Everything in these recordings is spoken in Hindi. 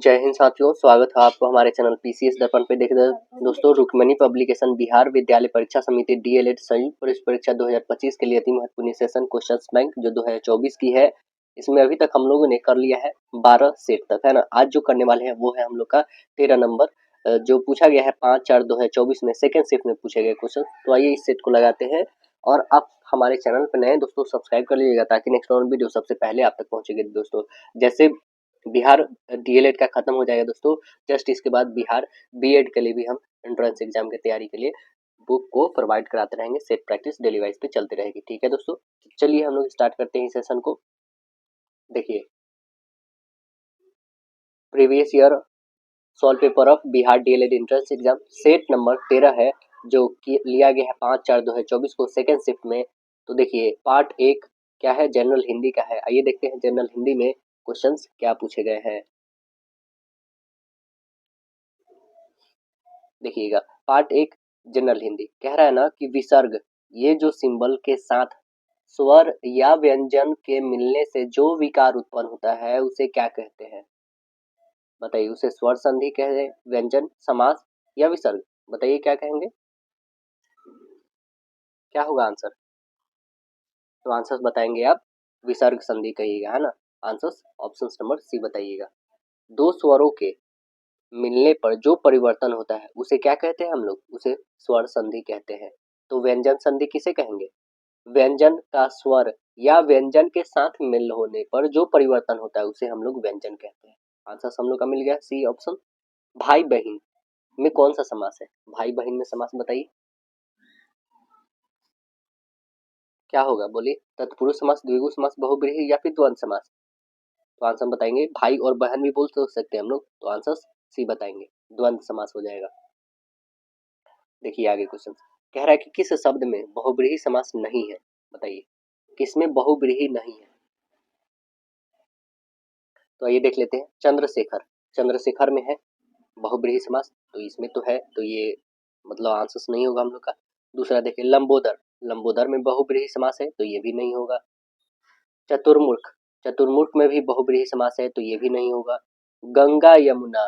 जय हिंद साथियों, स्वागत है आपको हमारे चैनल पीसीएस दर्पण पे। देखिए दोस्तों, रुक्मिणी पब्लिकेशन बिहार विद्यालय परीक्षा समिति डीएलएड संयुक्त प्रवेश परीक्षा 2025 के लिए अति महत्वपूर्ण सेशन क्वेश्चन बैंक जो 2024 की है, इसमें अभी तक हम लोगों ने कर लिया है 12 सेट तक, है ना। आज जो करने वाले हैं वो है हम लोग का 13 नंबर जो पूछा गया है 5/4/2024 में सेकेंड शिफ्ट में पूछे गए क्वेश्चन। तो आइए इस सेट को लगाते हैं। और आप हमारे चैनल पर नए दोस्तों सब्सक्राइब कर लीजिएगा ताकि नेक्स्ट वीडियो सबसे पहले आप तक पहुंचेगी। दोस्तों जैसे बिहार डीएलएड का खत्म हो जाएगा दोस्तों, जस्ट इसके बाद बिहार बीएड के लिए भी हम एंट्रेंस एग्जाम की तैयारी के लिए बुक को प्रोवाइड कराते रहेंगे। सेट प्रैक्टिस डेली वाइज पे चलती रहेगी, ठीक है दोस्तों। चलिए हम लोग स्टार्ट करते हैं सेशन को। देखिए, previous year solve paper of Bihar DElEd entrance exam set number 13 है जो कि लिया गया है 5/4/2024 को सेकेंड शिफ्ट में। तो देखिए, पार्ट 1 क्या है, जनरल हिंदी का है। आइए देखते हैं जनरल हिंदी में क्वेश्चंस क्या पूछे गए हैं। देखिएगा, पार्ट 1 जनरल हिंदी कह रहा है ना कि विसर्ग, ये जो सिंबल के साथ स्वर या व्यंजन के मिलने से जो विकार उत्पन्न होता है उसे क्या कहते हैं? बताइए, उसे स्वर संधि कहे, व्यंजन, समास या विसर्ग? बताइए क्या कहेंगे, क्या होगा आंसर? तो आंसर्स बताएंगे आप, विसर्ग संधि कहिएगा, है ना। आंसर्स ऑप्शन नंबर सी बताइएगा। दो स्वरों के मिलने पर जो परिवर्तन होता है उसे क्या कहते हैं हम लोग? उसे स्वर संधि कहते हैं। तो व्यंजन संधि किसे कहेंगे? व्यंजन का स्वर या व्यंजन के साथ मिल होने पर जो परिवर्तन होता है उसे हम लोग व्यंजन कहते हैं। आंसर हम लोग का मिल गया सी ऑप्शन। भाई बहन में कौन सा समास है? भाई बहन में समास बताइए क्या होगा, बोलिए। तत्पुरुष समास, द्विगु समास, बहुब्रीहि या फिर द्वंद्व समास? तो आंसर बताएंगे, भाई और बहन भी बोल तो सकते हैं हम लोग, तो आंसर सी बताएंगे, द्वंद्व समास हो जाएगा। देखिए आगे क्वेश्चन कह रहा है कि किस शब्द में बहुब्रीहि समास नहीं है? बताइए किसमें बहुब्रीहि नहीं है? तो ये देख लेते हैं, चंद्रशेखर, चंद्रशेखर में है बहुब्रीहि समास, तो इसमें तो है, तो ये मतलब आंसर नहीं होगा हम लोग का। दूसरा देखिए, लंबोदर, लंबोदर में बहुब्रीहि समास है, तो ये भी नहीं होगा। चतुर्मुख, चतुर्मुख में भी बहुब्रीहि समास है, तो ये भी नहीं होगा। गंगा यमुना,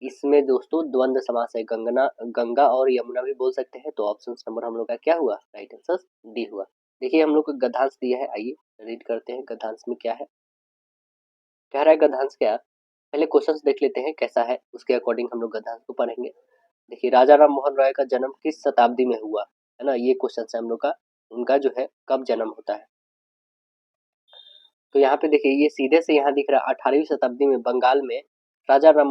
इसमें दोस्तों द्वंद्व समास है, गंगना, गंगा और यमुना भी बोल सकते हैं। तो ऑप्शन नंबर हम लोग का क्या हुआ? राइट आंसर डी हुआ। देखिए हम लोग को गद्यांश दिया है, आइए रीड करते हैं गद्यांश में क्या है। कह रहा है गद्यांश क्या, पहले क्वेश्चन देख लेते हैं कैसा है, उसके अकॉर्डिंग हम लोग गद्यांश को पढ़ेंगे। देखिए, राजा राम मोहन राय का जन्म किस शताब्दी में हुआ, है ना, ये क्वेश्चन है हम लोग का। उनका जो है कब जन्म होता है? तो यहाँ पे देखिए, ये सीधे से यहाँ दिख रहा है 18वीं शताब्दी में बंगाल में राजा राम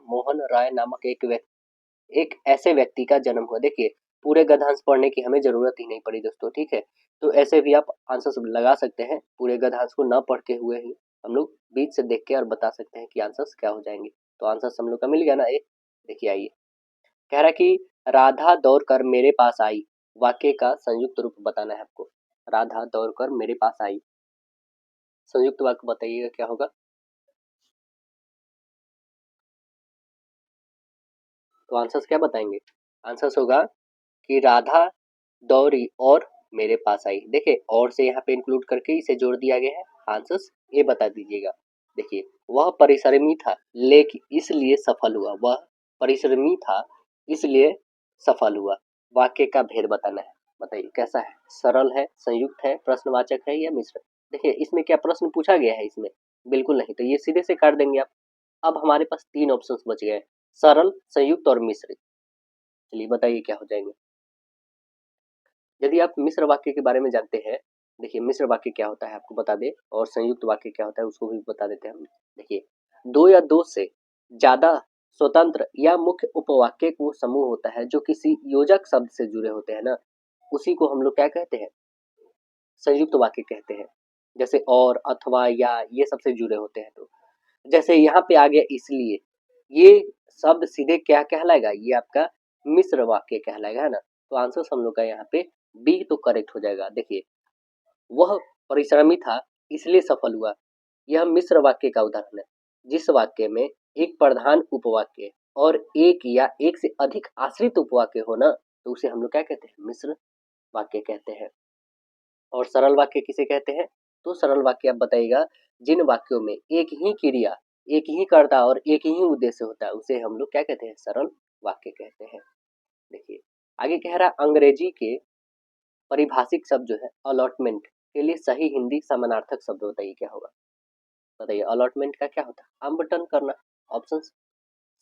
मोहन राय नामक एक ऐसे व्यक्ति का जन्म हुआ। देखिए, पूरे गद्यांश पढ़ने की हमें जरूरत ही नहीं पड़ी दोस्तों, ठीक है। तो ऐसे भी आप आंसर लगा सकते हैं, पूरे गद्यांश को न पढ़ के हुए ही हम लोग बीच से देख के और बता सकते हैं कि आंसर्स क्या हो जाएंगे। तो आंसर हम लोग का मिल गया ना एक। देखिए आइए, कह रहा है कि राधा दौड़ कर मेरे पास आई, वाक्य का संयुक्त रूप बताना है आपको। राधा दौड़ कर मेरे पास आई, संयुक्त वाक्य बताइएगा क्या होगा। तो आंसर्स क्या बताएंगे? आंसर्स होगा कि राधा दौड़ी और मेरे पास आई। देखिए, और से यहाँ पे इंक्लूड करके इसे जोड़ दिया गया है। आंसर्स ये बता दीजिएगा। देखिए, वह परिश्रमी था लेकिन इसलिए सफल हुआ, वह परिश्रमी था इसलिए सफल हुआ। वाक्य का भेद बताना है, बताइए कैसा है? सरल है, संयुक्त है, प्रश्नवाचक है या मिश्र? देखिए, इसमें क्या प्रश्न पूछा गया है? इसमें बिल्कुल नहीं, तो ये सीधे से काट देंगे आप। अब हमारे पास तीन ऑप्शंस बच गए, सरल, संयुक्त और मिश्रित। चलिए बताइए क्या हो जाएंगे। यदि आप मिश्र वाक्य के बारे में जानते हैं, देखिए मिश्र वाक्य क्या होता है आपको बता दें, और संयुक्त वाक्य क्या होता है उसको भी बता देते हैं हम। देखिए, दो या दो से ज्यादा स्वतंत्र या मुख्य उपवाक्य को समूह होता है जो किसी योजक शब्द से जुड़े होते हैं ना, उसी को हम लोग क्या कहते हैं? संयुक्त वाक्य कहते हैं। जैसे और, अथवा, या, ये सबसे जुड़े होते हैं। तो जैसे यहाँ पे आ गया इसलिए, ये शब्द सीधे क्या कहलाएगा? ये आपका मिश्र वाक्य कहलाएगा, है ना। तो आंसर हम लोग का यहाँ पे बी तो करेक्ट हो जाएगा। देखिए, वह परिश्रमी था इसलिए सफल हुआ, यह मिश्र वाक्य का उदाहरण है। जिस वाक्य में एक प्रधान उपवाक्य और एक या एक से अधिक आश्रित उपवाक्य हो ना, तो उसे हम लोग क्या कहते हैं? मिश्र वाक्य कहते हैं। और सरल वाक्य किसे कहते हैं? तो सरल वाक्य आप बताइएगा जिन वाक्यों में एक ही क्रिया, एक ही कर्ता और एक ही उद्देश्य होता है उसे हम लोग क्या कहते हैं, सरल वाक्य कहते हैं। देखिए आगे कह रहा है अंग्रेजी के परिभाषिक शब्द जो है अलॉटमेंट के लिए सही हिंदी समानार्थक शब्द बताइए क्या होगा। बताइए अलॉटमेंट का क्या होता है, आवंटन करना, ऑप्शन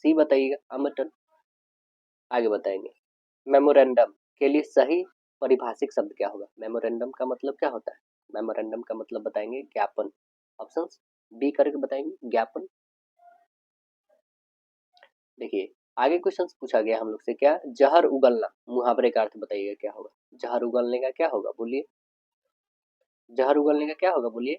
सी बताइएगा आवंटन। आगे बताएंगे मेमोरेंडम के लिए सही परिभाषिक शब्द क्या होगा। मेमोरेंडम का मतलब क्या होता है, मेमोरेंडम का मतलब बताएंगे ज्ञापन, ऑप्शन बी करके बताएंगे ज्ञापन। देखिए आगे क्वेश्चन पूछा गया हम लोग से क्या, जहर उगलना मुहावरे का अर्थ बताइएगा क्या होगा। जहर उगलने का क्या होगा बोलिए, जहर उगलने का क्या होगा बोलिए।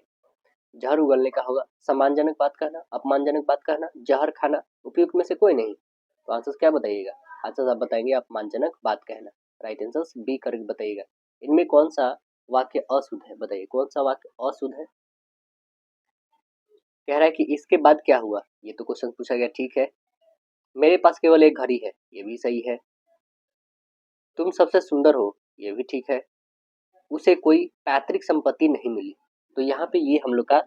जहर उगलने का होगा सम्मानजनक बात कहना, अपमानजनक बात कहना, जहर खाना, उपयुक्त में से कोई नहीं। तो आंसर क्या बताइएगा, आंसर आप बताएंगे अपमानजनक बात कहना। राइट आंसर बी करके बताइएगा। इनमें कौन सा वाक्य अशुद्ध है, बताइए कौन सा वाक्य अशुद्ध है। कह रहा है कि इसके बाद क्या हुआ, ये तो क्वेश्चन पूछा गया, ठीक है। मेरे पास केवल एक घड़ी है, ये भी सही है। तुम सबसे सुंदर हो, ये भी ठीक है। उसे कोई पैतृक संपत्ति नहीं मिली, तो यहाँ पे ये हम लोग का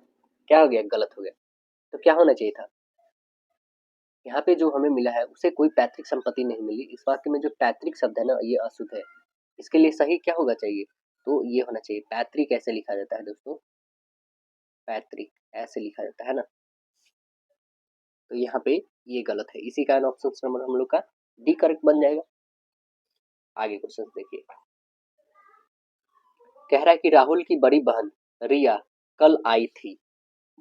क्या हो गया, गलत हो गया। तो क्या होना चाहिए था, यहाँ पे जो हमें मिला है उसे कोई पैतृक संपत्ति नहीं मिली। इस वाक्य में जो पैतृक शब्द है ना ये अशुद्ध है। इसके लिए सही क्या होगा चाहिए, तो ये होना चाहिए पैतृक, ऐसे लिखा जाता है दोस्तों, पैतृक ऐसे लिखा जाता है ना। तो यहाँ पे ये गलत है, इसी कारण ऑप्शन नंबर हम लोग का डी करेक्ट बन जाएगा। आगे क्वेश्चन देखिए, कह रहा है कि राहुल की बड़ी बहन रिया कल आई थी।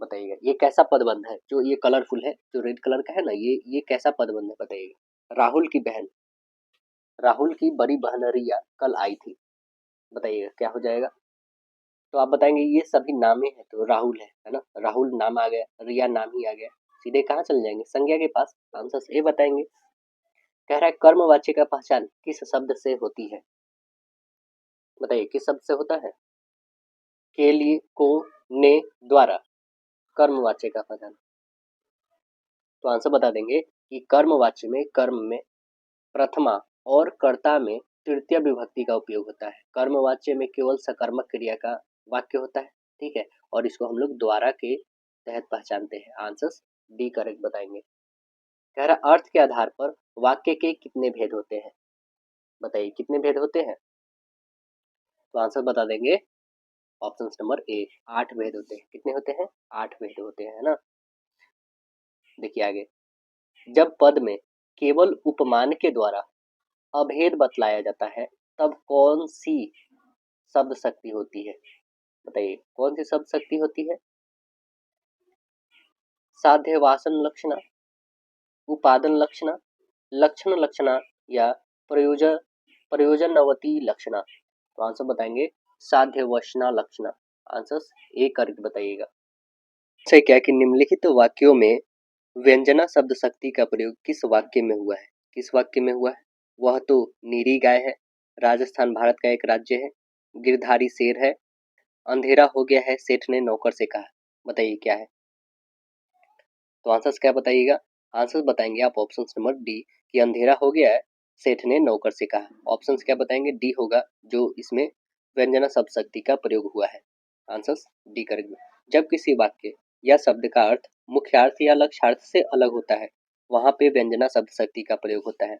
बताइएगा ये कैसा पदबंध है, जो ये कलरफुल है जो रेड कलर का है ना, ये कैसा पदबंध है बताइएगा। राहुल की बहन, राहुल की बड़ी बहन रिया कल आई थी, बताइएगा क्या हो जाएगा। तो आप बताएंगे ये सभी नामे हैं, तो राहुल है ना, राहुल नाम आ गया, रिया नाम ही आ गया, सीधे कहाँ चल जाएंगे, संज्ञा के पास। आंसर ए बताएंगे। कह रहा है कर्मवाच्य का पहचान किस शब्द से होती है, बताइए किस शब्द से होता है। के लिए, को, ने, द्वारा, कर्मवाच्य का पहचान। तो आंसर बता देंगे कि कर्मवाच्य में कर्म में प्रथमा और कर्ता में तृतीय विभक्ति का उपयोग होता है। कर्मवाच्य में केवल सकर्मक क्रिया का वाक्य होता है, ठीक है, और इसको हम लोग द्वारा के तहत पहचानते हैं। आंसर डी करेक्ट बताएंगे। कह रहा अर्थ के आधार पर वाक्य के कितने भेद होते हैं, बताइए कितने भेद होते हैं। तो आंसर बता देंगे ऑप्शन नंबर ए, 8 भेद होते हैं। कितने होते हैं, 8 भेद होते हैं, है ना। देखिए आगे, जब पद में केवल उपमान के द्वारा अभेद बतलाया जाता है तब कौन सी शब्द शक्ति होती है, बताइए कौन सी शब्द शक्ति होती है। साध्य वासन लक्षणा, उपादन लक्षणा, लक्षण लक्षणा या प्रयोजन प्रयोजनवती लक्षणा। तो आंसर बताएंगे साध्य वचना लक्षणा। आंसर ए करके बताइएगा। अच्छा क्या कि निम्नलिखित वाक्यों में व्यंजना शब्द शक्ति का प्रयोग किस वाक्य में हुआ है, किस वाक्य में हुआ है। वह तो नीरी गाय है, राजस्थान भारत का एक राज्य है, गिरधारी शेर है, अंधेरा हो गया है सेठ ने नौकर से कहा, बताइए क्या है। तो आंसर क्या बताइएगा, आंसर बताएंगे आप ऑप्शन नंबर डी कि अंधेरा हो गया है सेठ ने नौकर से कहा। ऑप्शन क्या बताएंगे, डी होगा जो इसमें व्यंजना शब्द शक्ति का प्रयोग हुआ है। आंसर डी करेंगे। जब किसी वाक्य या शब्द का अर्थ मुख्यार्थ या लक्ष्यार्थ से अलग होता है वहां पे व्यंजना शब्द शक्ति का प्रयोग होता है।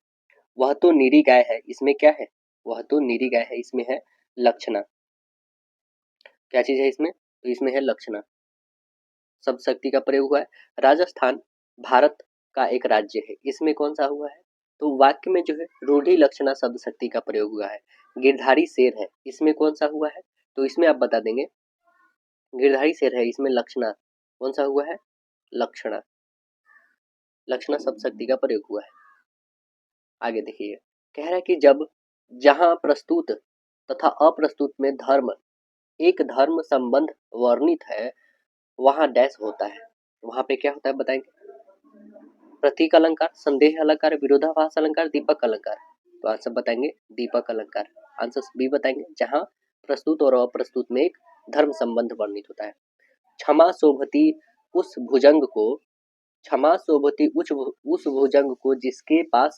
वह तो नीरी गाय है, इसमें क्या है, वह तो नीरी गाय है, इसमें है लक्षणा। क्या चीज है इसमें, तो इसमें है लक्षणा, शब्द शक्ति का प्रयोग हुआ है। राजस्थान भारत का एक राज्य है, इसमें कौन सा हुआ है, तो वाक्य में जो है रूढ़ि लक्षणा शब्द शक्ति का प्रयोग हुआ है। गिरधारी शेर है, इसमें कौन सा हुआ है, तो इसमें आप बता देंगे गिरधारी शेर है, इसमें लक्षणा कौन सा हुआ है, लक्षणा, लक्षणा शब्द शक्ति का प्रयोग हुआ है। आगे देखिए, कह रहा है कि जब जहां प्रस्तुत तथा अप्रस्तुत में धर्म एक धर्म संबंध वर्णित है वहां डैश होता है, वहां पे क्या होता है बताएंगे। प्रतीक अलंकार, संदेह अलंकार, विरोधाभास अलंकार, दीपक अलंकार। तो आंसर बताएंगे दीपक अलंकार। आंसर बी बताएंगे जहां प्रस्तुत और अप्रस्तुत में एक धर्म संबंध वर्णित होता है। क्षमा शोभती उस भुजंग को, क्षमा शोभती उस भुजंग को जिसके पास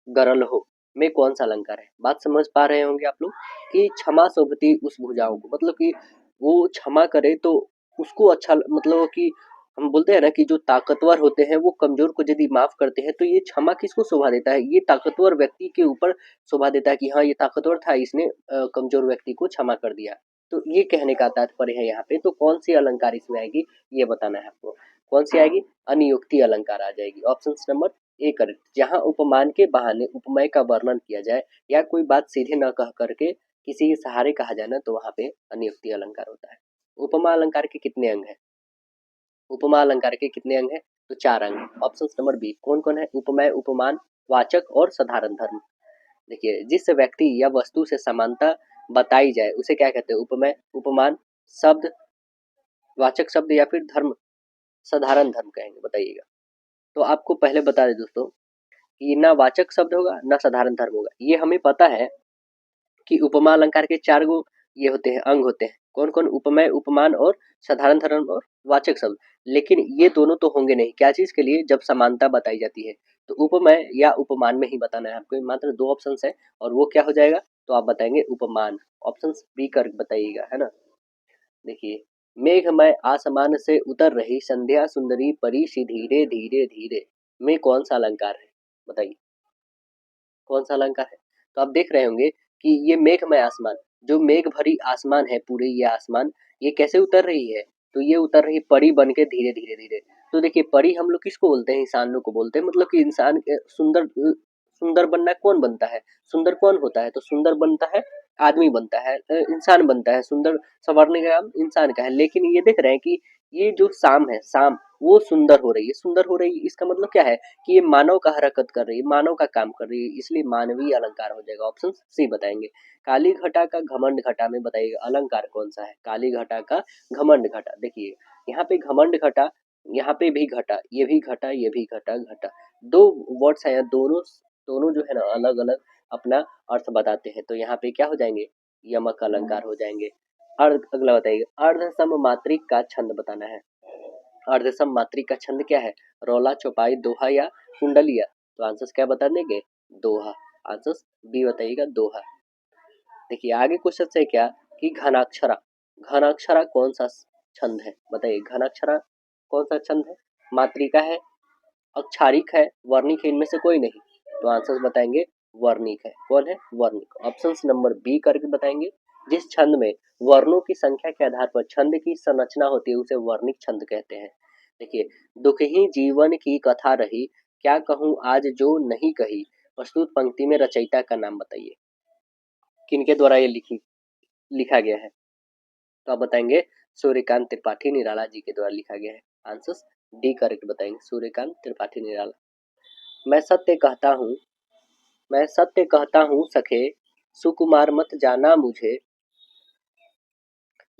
गरल हो में कौन सा अलंकार है। बात समझ पा रहे होंगे आप लोग कि क्षमा शोभती उस भुजाओं को, मतलब कि वो क्षमा करे तो उसको अच्छा मतलब कि हम बोलते हैं ना कि जो ताकतवर होते हैं वो कमजोर को यदि माफ करते हैं तो ये क्षमा किसको शोभा देता है, ये ताकतवर व्यक्ति के ऊपर शोभा देता है कि हाँ ये ताकतवर था, इसने कमजोर व्यक्ति को क्षमा कर दिया। तो ये कहने का तात्पर्य है यहाँ पे। तो कौन सी अलंकार इसमें आएगी ये बताना है आपको। कौन सी आएगी, अनियुक्ति अलंकार आ जाएगी। Option number A correct. जहाँ उपमान के बहाने उपमेय का वर्णन किया जाए या कोई बात सीधे न कह करके किसी के सहारे कहा जाए ना, तो वहां पे अनियुक्ति अलंकार होता है। उपमा अलंकार के कितने अंग है, उपमा अलंकार के कितने अंग है, तो 4 अंग। ऑप्शन नंबर बी कौन कौन है, उपमेय, उपमान, वाचक और साधारण धर्म। देखिए जिस व्यक्ति या वस्तु से समानता बताई जाए उसे क्या कहते हैं, उपमेय, उपमान, शब्द, वाचक शब्द या फिर धर्म, साधारण धर्म कहेंगे, बताइएगा। तो आपको पहले बता दें दोस्तों कि ना वाचक शब्द होगा ना साधारण धर्म होगा। ये हमें पता है कि उपमा अलंकार के 4 गो ये होते हैं, अंग होते हैं। कौन कौन, उपमेय, उपमान और साधारण धर्म और वाचक शब्द। लेकिन ये दोनों तो होंगे नहीं, क्या चीज के लिए, जब समानता बताई जाती है। तो उपमेय या उपमान में ही बताना है आपको, मात्र 2 ऑप्शन है और वो क्या हो जाएगा, तो आप बताएंगे उपमान। ऑप्शन बी कर बताइएगा, है ना। देखिए, मेघमय आसमान से उतर रही संध्या सुंदरी परी सी धीरे धीरे धीरे में कौन सा अलंकार है, बताइए कौन सा अलंकार है। तो आप देख रहे होंगे कि ये मेघमय आसमान, जो मेघ भरी आसमान है, पूरे ये आसमान ये कैसे उतर रही है, तो ये उतर रही परी बन के धीरे धीरे धीरे। तो देखिए परी हम लोग किसको बोलते हैं, इंसानों को बोलते हैं। मतलब कि इंसान सुंदर सुंदर बनना कौन बनता है, सुंदर कौन होता है, तो सुंदर बनता है आदमी बनता है, इंसान बनता है। सुंदर संवरने का काम इंसान का है। लेकिन ये देख रहे हैं कि ये जो शाम है, शाम वो सुंदर हो रही है, सुंदर हो रही है। इसका मतलब क्या है कि ये मानव का हरकत कर रही है, मानव का काम कर रही है, इसलिए मानवीय अलंकार हो जाएगा। ऑप्शन सी बताएंगे। काली घटा का घमंड घटा में बताइएगा अलंकार कौन सा है, काली घटा का घमंड घटा। देखिए यहाँ पे घमंड घटा, यहाँ पे भी घटा, ये भी घटा, ये भी घटा, घटा, दो वर्ड्स है, दोनों दोनों जो है ना अलग अलग अपना अर्थ बताते हैं। तो यहाँ पे क्या हो जाएंगे, यमक अलंकार हो जाएंगे। अगला बताइए, अर्ध सम मात्रिक का छंद बताना है। अर्धसम मात्रिक का छंद क्या है, रोला, चौपाई, दोहा या कुंडलिया। तो आंसर क्या बता देंगे, दोहा। आंसर बी बताइएगा, दोहा। देखिए आगे क्वेश्चन से क्या कि घनाक्षरा, घनाक्षरा कौन सा छंद है, बताइए घनाक्षरा कौन सा छंद है, मात्रिका है, औपचारिक है, वर्णिक है, इनमें से कोई नहीं। तो आंसर बताएंगे वर्णिक है। कौन है, वर्णिक। ऑप्शन नंबर बी करके बताएंगे। जिस छंद में वर्णों की संख्या के आधार पर छंद की संरचना होती है उसे वर्णिक छंद कहते हैं। देखिए, दुख ही जीवन की कथा रही, क्या कहूँ आज जो नहीं कही। प्रस्तुत पंक्ति में रचयिता का नाम बताइए, किनके द्वारा ये लिखा गया है। तो आप बताएंगे सूर्यकांत त्रिपाठी निराला जी के द्वारा लिखा गया है। आंसर डी करेक्ट बताएंगे, सूर्यकांत त्रिपाठी निराला। मैं सत्य कहता हूँ सखे, सुकुमार मत जाना मुझे,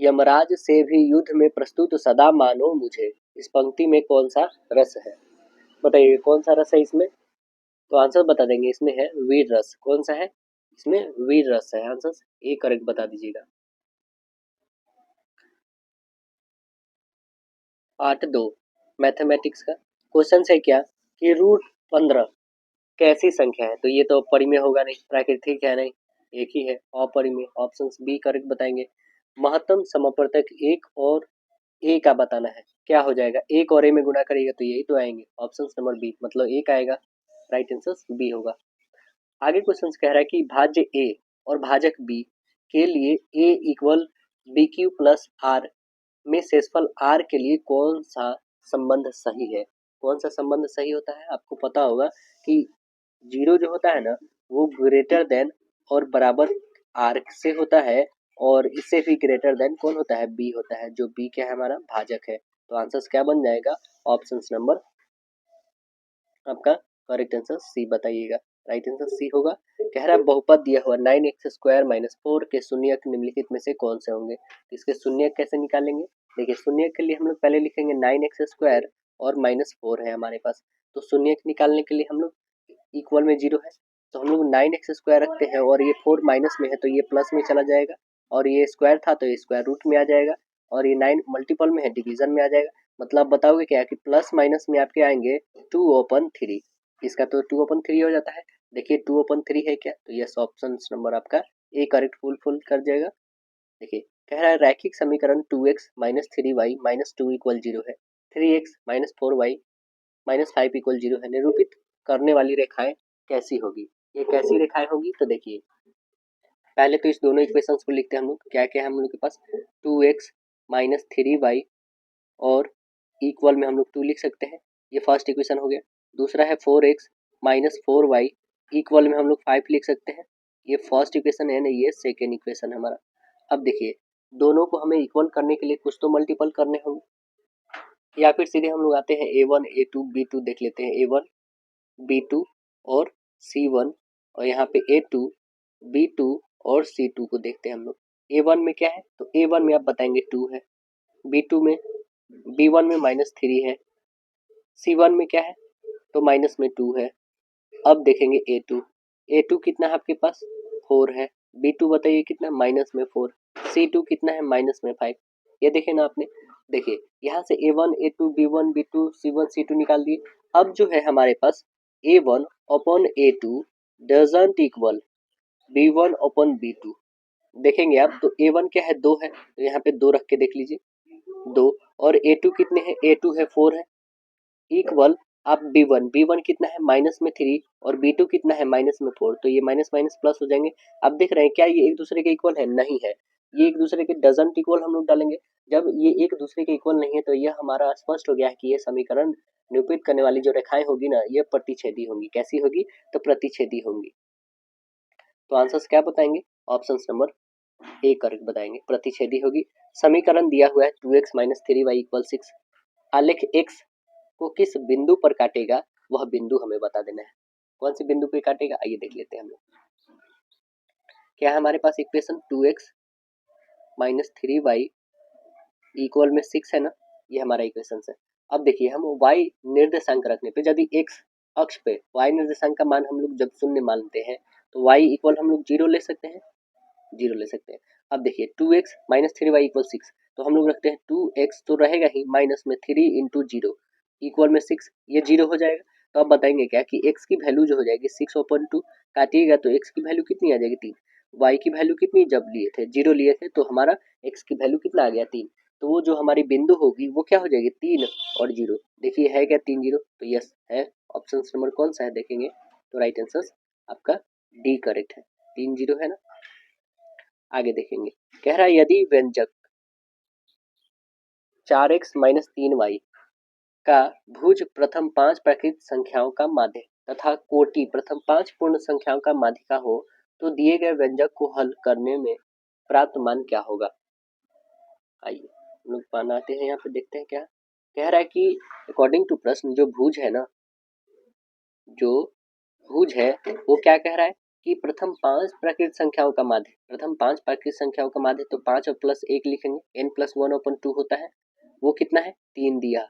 यमराज से भी युद्ध में प्रस्तुत सदा मानो मुझे। इस पंक्ति में कौन सा रस है, बताइए कौन सा रस है इसमें। तो आंसर बता देंगे, इसमें है वीर रस। कौन सा है, इसमें वीर रस है। आंसर ए करेक्ट बता दीजिएगा। पार्ट 2 मैथमेटिक्स का क्वेश्चन है क्या कि √15 कैसी संख्या है। तो ये तो परिमेय होगा नहीं, प्राकृतिक है नहीं, एक ही है अपरिमेय। ऑप्शन बी करेक्ट बताएंगे। महत्तम समवर्तक एक और ए का बताना है, क्या हो जाएगा, एक और ए में गुणा करेगा तो यही तो आएंगे। ऑप्शन नंबर बी मतलब एक आएगा, राइट आंसर बी होगा। आगे क्वेश्चन कह रहा है कि भाज्य ए और भाजक बी के लिए a equal b q plus r में शेषफल आर के लिए कौन सा संबंध सही है। कौन सा संबंध सही होता है, आपको पता होगा कि जीरो जो होता है ना वो ग्रेटर देन और बराबर आर से होता है, और इससे भी ग्रेटर देन कौन होता है, बी होता है, जो बी क्या है हमारा भाजक है। तो आंसर क्या बन जाएगा, ऑप्शन नंबर आपका करेक्ट आंसर सी बताइएगा, राइट आंसर सी होगा। कह रहा है बहुपद दिया हुआ 9x² - 4 के शून्यक निम्नलिखित में से कौन से होंगे। इसके शून्यक कैसे निकालेंगे, देखिए शून्यक के लिए हम लोग पहले लिखेंगे 9x² और -4 है हमारे पास। तो शून्यक निकालने के लिए हम लोग इक्वल में 0 है, तो हम लोग 9x² रखते हैं और ये 4 माइनस में है तो ये प्लस में चला जाएगा, और ये स्क्वायर था तो ये स्क्वायर रूट में आ जाएगा, और ये 9 मल्टीपल में है डिवीजन में आ जाएगा। मतलब बताओगे क्या कि प्लस माइनस में आपके आएंगे 2/3, इसका तो 2/3 हो जाता है। देखिए 2/3 है क्या, तो यस ऑप्शन नंबर आपका ए करेक्ट फुल कर जाएगा। देखिए कह रहा है रैखिक समीकरण 2x minus 3y minus 2 equal 0 है, 3x minus 4y minus 5 equal 0 है, निरूपित करने वाली रेखाएं कैसी होगी। ये कैसी रेखाएं होगी तो देखिए पहले तो इस दोनों इक्वेशंस को लिखते हैं हम लोग। क्या क्या है हम लोग के पास 2x माइनस 3y और इक्वल में हम लोग 2 लिख सकते हैं, ये फर्स्ट इक्वेशन हो गया। दूसरा है 4x माइनस 4y इक्वल में हम लोग 5 लिख सकते हैं, ये फर्स्ट इक्वेशन है ना, ये सेकेंड इक्वेशन है हमारा। अब देखिए दोनों को हमें इक्वल करने के लिए कुछ तो मल्टीपल करने होंगे, या फिर सीधे हम लोग आते हैं a1 a2 b2 देख लेते हैं, a1 b2 और c1 और यहाँ पे a2 b2 और c2 को देखते हैं हम लोग। a1 में क्या है तो a1 में आप बताएंगे 2 है, b2 में b1 में माइनस 3 है, c1 में क्या है तो माइनस में 2 है। अब देखेंगे a2 कितना है आपके पास 4 है, b2 बताइए कितना माइनस में 4, c2 कितना है माइनस में 5। ये देखे ना आपने, देखिए यहाँ से a1 a2 b1 b2 c1 c2 निकाल दिए। अब जो है हमारे पास a1 upon a2 doesn't equal b1 upon b2 देखेंगे आप तो a1 क्या है 2 है, तो यहाँ पे 2 रख के देख लीजिए 2, और a2 कितने हैं a2 है 4 है, इक्वल आप b1 कितना है माइनस में 3 और b2 कितना है माइनस में 4, तो ये माइनस माइनस प्लस हो जाएंगे। अब देख रहे हैं क्या ये एक दूसरे के इक्वल है, नहीं है, ये एक दूसरे के डजंट इक्वल हम लोग डालेंगे। जब ये एक दूसरे के इक्वल नहीं है तो यह हमारा स्पष्ट हो गया है कि ये समीकरण निरूपित करने वाली जो रेखाएं होगी ना ये प्रतिच्छेदी होंगी। कैसी होगी तो प्रतिच्छेदी होंगी। तो आंसर्स क्या बताएंगे, ऑप्शन नंबर ए करेक्ट बताएंगे, प्रतिच्छेदी होगी। समीकरण दिया हुआ है 2x माइनस 3y इक्वल 6, आलेख x को किस बिंदु पर काटेगा वह बिंदु हमें बता देना है। कौन से बिंदु पे काटेगा आइए देख लेते हैं हम लोग। क्या है हमारे पास equation 2x minus 3y equal में 6 है ना, ये हमारा इक्वेशन है। अब देखिए हम y निर्देशांक रखने पे यदि x अक्ष पे y निर्देशांक का मान हम लोग जब शून्य मानते हैं तो y इक्वल हम लोग 0 ले सकते हैं, 0 ले सकते हैं। अब देखिए 2x माइनस 3y इक्वल 6, तो हम लोग रखते हैं 2x तो रहेगा ही माइनस में 3 इंटू 0 इक्वल में 6, ये 0 हो जाएगा। तो अब बताएंगे क्या कि x की वैल्यू जो हो जाएगी 6/2 काटिएगा तो x की वैल्यू कितनी आ जाएगी 3, y की वैल्यू कितनी जब लिए थे 0 लिए थे तो हमारा x की वैल्यू कितना आ गया 3, तो वो जो हमारी बिंदु होगी वो क्या हो जाएगी 3 और 0। देखिए है क्या 3 0, तो यस है, ऑप्शन नंबर कौन सा है देखेंगे तो राइट आंसर आपका डी करेक्ट है, 3 0 है ना। आगे देखेंगे कह रहा है यदि व्यंजक 4x माइनस 3y का भुज प्रथम 5 प्राकृत संख्याओं का माध्य तथा कोटि प्रथम 5 पूर्ण संख्याओं का माध्यिका हो तो दिए गए व्यंजक को हल करने में प्राप्त मान क्या होगा। आइए हम लोग बनाते हैं, यहाँ पे देखते हैं क्या कह रहा है कि अकॉर्डिंग टू प्रश्न जो भुज है ना, जो भुज है वो क्या कह रहा है कि प्रथम 5 प्राकृत संख्याओं का माध्य, प्रथम 5 प्राकृत संख्याओं का माध्य तो 5 और प्लस 1 लिखेंगे, n+1/2 होता है, वो कितना है 3 दिया,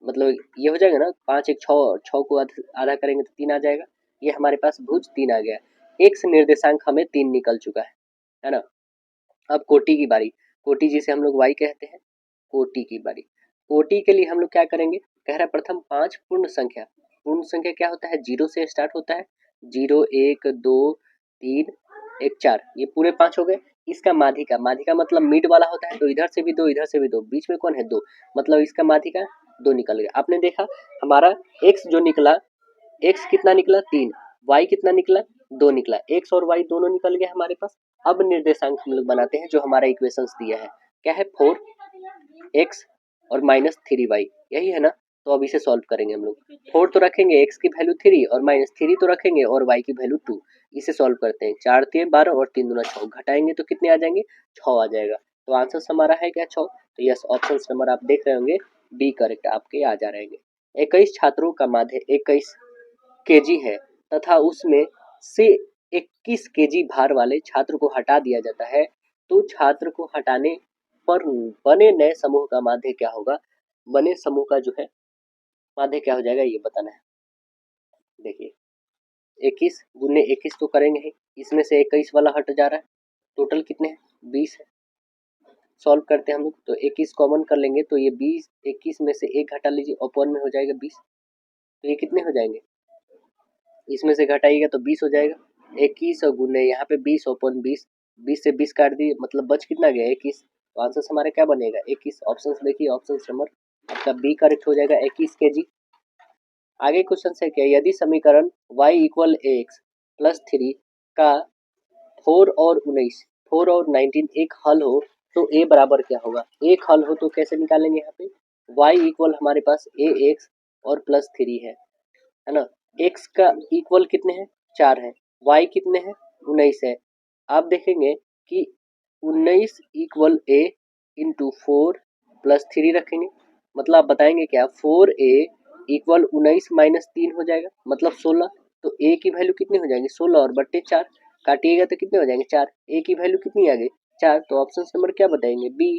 मतलब ये हो जाएगा ना 5 1 6, 6 को आधा करेंगे तो 3 आ जाएगा, ये हमारे पास भुज 3 आ गया। x निर्देशांक हमें 3 निकल चुका है ना। अब कोटि की बारी, कोटि जिसे हम लोग y कहते हैं, कोटि की बारी, कोटि के लिए हम लोग क्या करेंगे, कह रहा है प्रथम 5 पूर्ण संख्या, पूर्ण संख्या क्या होता है 0 से स्टार्ट होता है, 0 1 2 3 1 4, ये पूरे 5 हो गए। इसका माध्यिका, माध्यिका मतलब मिड वाला होता है, तो इधर से भी 2 इधर से भी 2, बीच में कौन है 2, मतलब इसका माध्यिका 2 निकल गया। आपने देखा हमारा x जो निकला, x कितना निकला 3, y कितना निकला 2 निकला, x और y दोनों निकल गए हमारे पास। अब निर्देशांक हम लोग बनाते हैं जो हमारा इक्वेशंस दिया है, क्या है 4x और माइनस 3y, यही है ना। तो अब इसे सॉल्व करेंगे हम लोग, 4 तो रखेंगे, x की वैल्यू 3 और माइनस 3 तो रखेंगे और y की वैल्यू 2, इसे सॉल्व करते हैं, 4 3 12 और 3 दूना 6, घटाएंगे तो कितने आ जाएंगे 6 आ जाएगा। तो आंसर हमारा है क्या 6, तो यस ऑप्शन नंबर आप देख रहे होंगे बी करेक्ट आपके आ जा रहेंगे। 21 छात्रों का माध्य 21 केजी है तथा उसमें से 21 केजी भार वाले छात्र को हटा दिया जाता है, तो छात्र को हटाने पर बने नए समूह का माध्य क्या होगा, बने समूह का जो है माध्य क्या हो जाएगा ये बताना है। देखिए 21 गुने 21 तो करेंगे ही, इसमें से 21 वाला हट जा रहा है, टोटल कितने हैं 20 है। सॉल्व करते हैं हम लोग तो 21 कॉमन कर लेंगे तो ये 20, 21 में से 1 घटा लीजिए अपॉन में हो जाएगा 20, तो ये कितने हो जाएंगे, इसमें से घटाइएगा तो 20 हो जाएगा। 21 और गुने यहाँ पे 20 अपॉन 20, 20 से 20 काट दिए मतलब बच कितना गया 21, तो आंसर हमारा क्या बनेगा 21। ऑप्शन देखिए, ऑप्शन नंबर आपका बी करेक्ट हो जाएगा 21 kg। आगे क्वेश्चन है क्या, यदि समीकरण y equal x plus three का 4 और 19 एक हल हो तो a बराबर क्या होगा। एक हल हो तो कैसे निकालेंगे, यहाँ पे y इक्वल हमारे पास a एक्स और प्लस थ्री है ना। x का इक्वल कितने हैं 4 है, y कितने हैं 19 है। आप देखेंगे कि 19 इक्वल a इंटू 4 प्लस 3 रखेंगे, मतलब आप बताएंगे क्या 4a इक्वल 19 माइनस 3 हो जाएगा मतलब 16। तो a की वैल्यू कितनी हो जाएंगी 16 और बट्टे 4 काटिएगा तो कितने हो जाएंगे 4। a की वैल्यू कितनी आ गई 4, तो ऑप्शन नंबर क्या बताएंगे बी।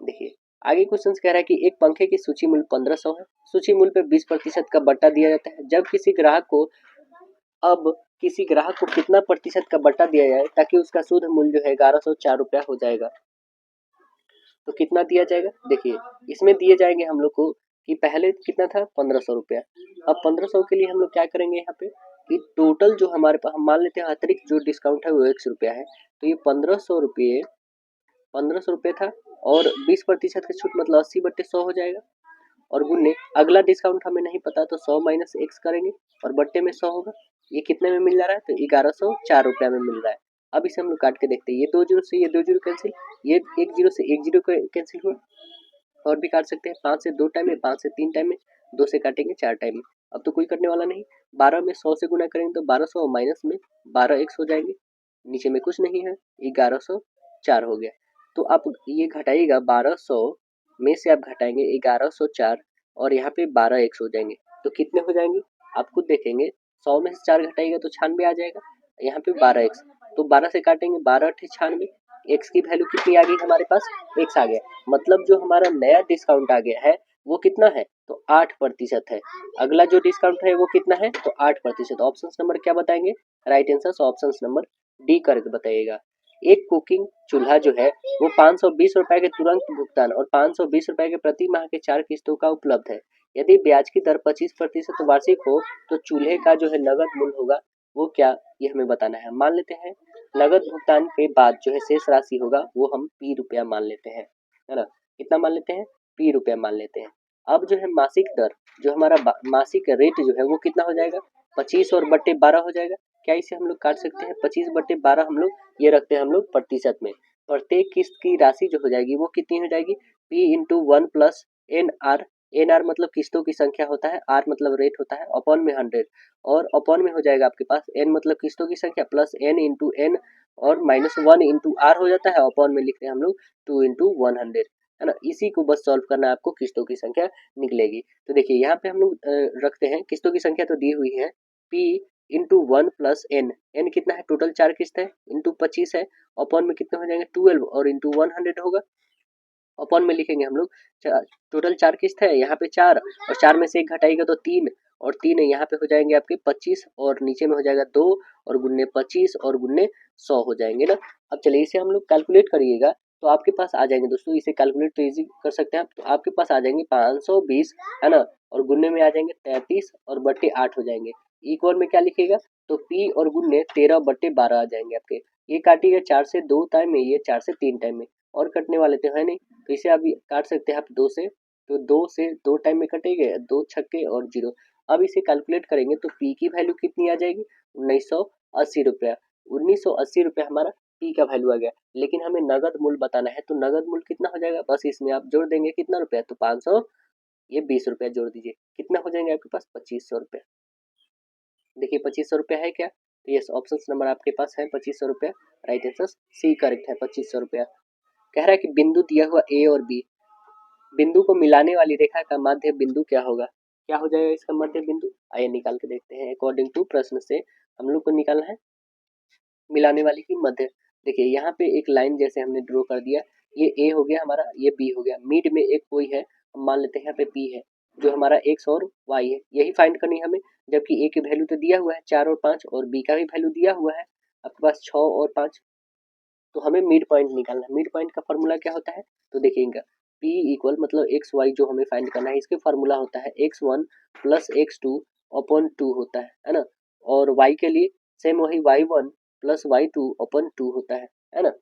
देखिए आगे क्वेश्चन कह रहा है कि एक पंखे की सूची मूल्य 1500 है, सूची मूल्य पे 20% का बट्टा दिया जाता है। जब किसी ग्राहक को कितना प्रतिशत का बट्टा दिया जाए ताकि उसका शुद्ध मूल्य जो है 1104 रुपया हो जाएगा। तो कितना दिया जाएगा, देखिए इसमें दिए जाएंगे हम लोग को कि पहले कितना था 1500 रुपया। अब 1500 के लिए हम लोग क्या करेंगे यहाँ पे कि टोटल जो हमारे पास हम मान लेते हैं अतिरिक्त जो डिस्काउंट है वो 100 रुपया है। तो ये 1500 रुपये था और 20% की छूट मतलब 80/100 हो जाएगा। और गुन्ने अगला डिस्काउंट हमें नहीं पता तो 100 माइनस एक्स करेंगे और बट्टे में 100 होगा। ये कितने में मिल जा रहा है तो 1104 रुपया में मिल रहा है। अब इसे हम लोग काट के देखते हैं, ये 2 जीरो से ये 2 जीरो कैंसिल, ये 1 जीरो से 1 जीरो कैंसिल हुआ। और भी काट सकते हैं, 5 से 2 टाइम में, 5 से 3 टाइम में, 2 से काटेंगे 4 टाइम में। अब तो कोई करने वाला नहीं। 12 में 100 से गुना करेंगे तो 1200 माइनस में 12 एक्स हो जाएंगे, नीचे में कुछ नहीं है 1104 हो गया। तो आप ये घटाइएगा 1200 में से आप घटाएंगे 1104 और यहाँ पे 12 एक्स हो जाएंगे तो कितने हो जाएंगे आप खुद देखेंगे। 100 में से 4 घटाइएगा तो 96 आ जाएगा, यहाँ पे 12 एक्स तो 12 से काटेंगे 12 96, एक्स की वैल्यू कितनी आ गई हमारे पास एक्स आ गया। मतलब जो हमारा नया डिस्काउंट आ गया है वो कितना है तो 8% है। अगला जो डिस्काउंट है वो कितना है तो 8%। ऑप्शन नंबर क्या बताएंगे right answer option number d correct बताइएगा। एक कुकिंग चूल्हा जो है वो 520 रुपए के तुरंत भुगतान और 520 रुपए के प्रति माह के 4 किस्तों का उपलब्ध है। यदि ब्याज की दर 25% वार्षिक हो तो चूल्हे का जो है नगद मूल्य होगा वो क्या, ये हमें बताना है। मान लेते हैं नगद भुगतान के बाद जो है शेष राशि होगा वो हम पी रुपया मान लेते हैं, है ना। कितना मान लेते हैं पी रुपया मान लेते हैं। अब जो है मासिक दर जो हमारा मासिक रेट जो है वो कितना हो जाएगा 25 और बट्टे 12 हो जाएगा। क्या इसे हम लोग काट सकते हैं 25/12 हम लोग ये रखते हैं हम लोग प्रतिशत में। प्रत्येक किस्त की राशि जो हो जाएगी वो कितनी हो जाएगी p into 1 plus n r. N r मतलब किस्तों की संख्या होता है, आर मतलब रेट होता है, अपॉन में 100 और अपॉन में हो जाएगा आपके पास एन मतलब किस्तों की संख्या प्लस एन इंटू एन और -1 इंटू आर हो जाता है। अपॉन में लिखते हैं हम लोग 2 इंटू 100, है ना। इसी को बस सॉल्व करना है आपको, किस्तों की संख्या निकलेगी। तो देखिए यहाँ पे हम लोग रखते हैं किस्तों की संख्या तो दी हुई है p into 1 plus n. N कितना है टोटल 4 किस्त है इंटू 25 है, अपॉन में कितने हो जाएंगे 12 और इंटू 100 होगा। अपॉन में लिखेंगे हम लोग टोटल 4 किस्त है यहाँ पे 4 और 4 में से 1 घटाएगा तो 3 और 3 यहाँ पे हो जाएंगे आपके 25 और नीचे में हो जाएगा 2 और गुन्ने 25 और गुन्ने 100 हो जाएंगे ना। अब चलिए इसे हम लोग कैलकुलेट करिएगा तो आपके पास आ जाएंगे दोस्तों, इसे कैलकुलेट तो इजी कर सकते हैं आप। तो आपके पास आ जाएंगे 520, है ना, और गुन्ने में आ जाएंगे 33 और बट्टे 8 हो जाएंगे। इक्वल में क्या लिखिएगा तो पी और गुन्ने 13/12 आ जाएंगे आपके। ये काटिएगा 4 से 2 टाइम में, ये 4 से 3 टाइम में, और कटने वाले तो है नहीं तो इसे आप काट सकते हैं आप 2 से, तो 2 से 2 टाइम में कटेंगे 2 छक्के और 0। अब इसे कैलकुलेट करेंगे तो पी की वैल्यू कितनी आ जाएगी 1980 रुपया। 1980 रुपया हमारा पी का वैल्यू आ गया। लेकिन हमें नगद मूल्य बताना है तो नगद मूल्य कितना हो जाएगा, बस इसमें आप जोड़ देंगे कितना रुपया तो 500, ये 20 रुपया जोड़ दीजिए, कितना हो जाएंगे आपके पास 2500 रुपया। देखिए 2500 रुपया है क्या, तो यस ऑप्शन नंबर आपके पास है 2500 रुपया, राइट आंसर सी करेक्ट है 2500 रुपया। कह रहा है कि बिंदु दिया हुआ ए और बी, बिंदु को मिलाने वाली रेखा का मध्य बिंदु क्या होगा, क्या हो जाएगा इसका मध्य बिंदु, आइए निकाल के देखते हैं। अकॉर्डिंग टू प्रश्न से हम लोग को निकालना है मिलाने वाली की मध्य। देखिए यहाँ पे एक लाइन जैसे हमने ड्रॉ कर दिया, ये ए हो गया हमारा, ये बी हो गया, मिड में एक कोई है, हम मान लेते हैं यहाँ पे पी है जो हमारा एक्स और वाई है, यही फाइंड करनी है हमें। जबकि ए की वैल्यू तो दिया हुआ है 4 और 5 और बी का भी वैल्यू दिया हुआ है आपके पास 6 और 5, तो हमें मिड पॉइंट निकालना है। मिड पॉइंट का फॉर्मूला क्या होता है तो देखिएगा P इक्वल मतलब एक्स वाई जो हमें फाइंड करना है, इसके फार्मूला होता है x1 प्लस x2 अपॉन 2 होता है ना। और y के लिए सेम वही y1 प्लस y2 अपॉन 2 होता है ना।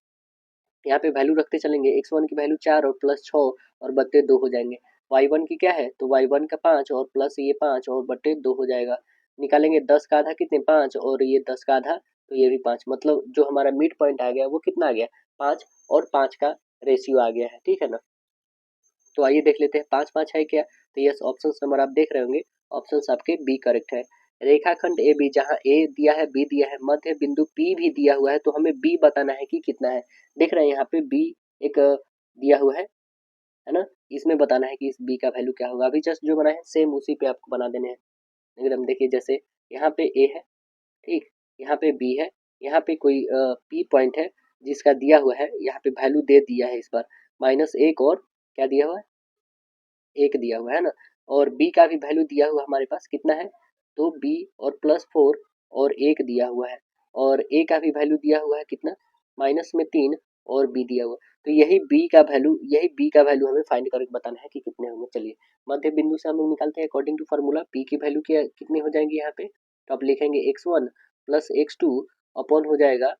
यहाँ पे वैल्यू रखते चलेंगे। x1 की वैल्यू 4 और प्लस 6 और बट्टे 2 हो जाएंगे। y1 की क्या है, तो y1 का 5 और प्लस ये 5 और बट्टे 2 हो जाएगा। निकालेंगे 10 का आधा कितने 5 और ये 10 का आधा तो ये भी 5, मतलब जो हमारा मिड पॉइंट आ गया वो कितना आ गया 5 और 5 का रेशियो आ गया है, ठीक है ना। तो आइए देख लेते हैं 5 5 है क्या, तो यस ऑप्शन नंबर आप देख रहे होंगे, ऑप्शन आपके बी करेक्ट है। रेखाखंड ए बी जहाँ ए दिया है बी दिया है, मध्य बिंदु पी भी दिया हुआ है, तो हमें बी बताना है कि कितना है। देख रहे हैं यहाँ पे बी एक दिया हुआ है ना, इसमें बताना है कि इस बी का वैल्यू क्या होगा। अभी जस्ट जो बना है सेम उसी पे आपको बना देने हैं एकदम। देखिए जैसे यहाँ पे ए है, ठीक, यहाँ पे बी है, यहाँ पे कोई पी पॉइंट है जिसका दिया हुआ है, यहाँ पे वैल्यू दे दिया है इस बार -1 और क्या दिया हुआ है 1 दिया हुआ है ना, और b का भी वैल्यू दिया हुआ हमारे पास कितना है, तो b और +4 और 1 दिया हुआ है, और a का भी वैल्यू दिया हुआ है कितना -3 और b दिया हुआ। तो यही b का वैल्यू हमें फाइंड करके बताना है कि कितने होंगे। चलिए मध्य बिंदु से हम लोग निकालते हैं अकॉर्डिंग टू फार्मूला। p की वैल्यू क्या कितनी हो जाएंगी यहाँ पे, तो आप लिखेंगे x1 प्लस x2 अपॉन हो जाएगा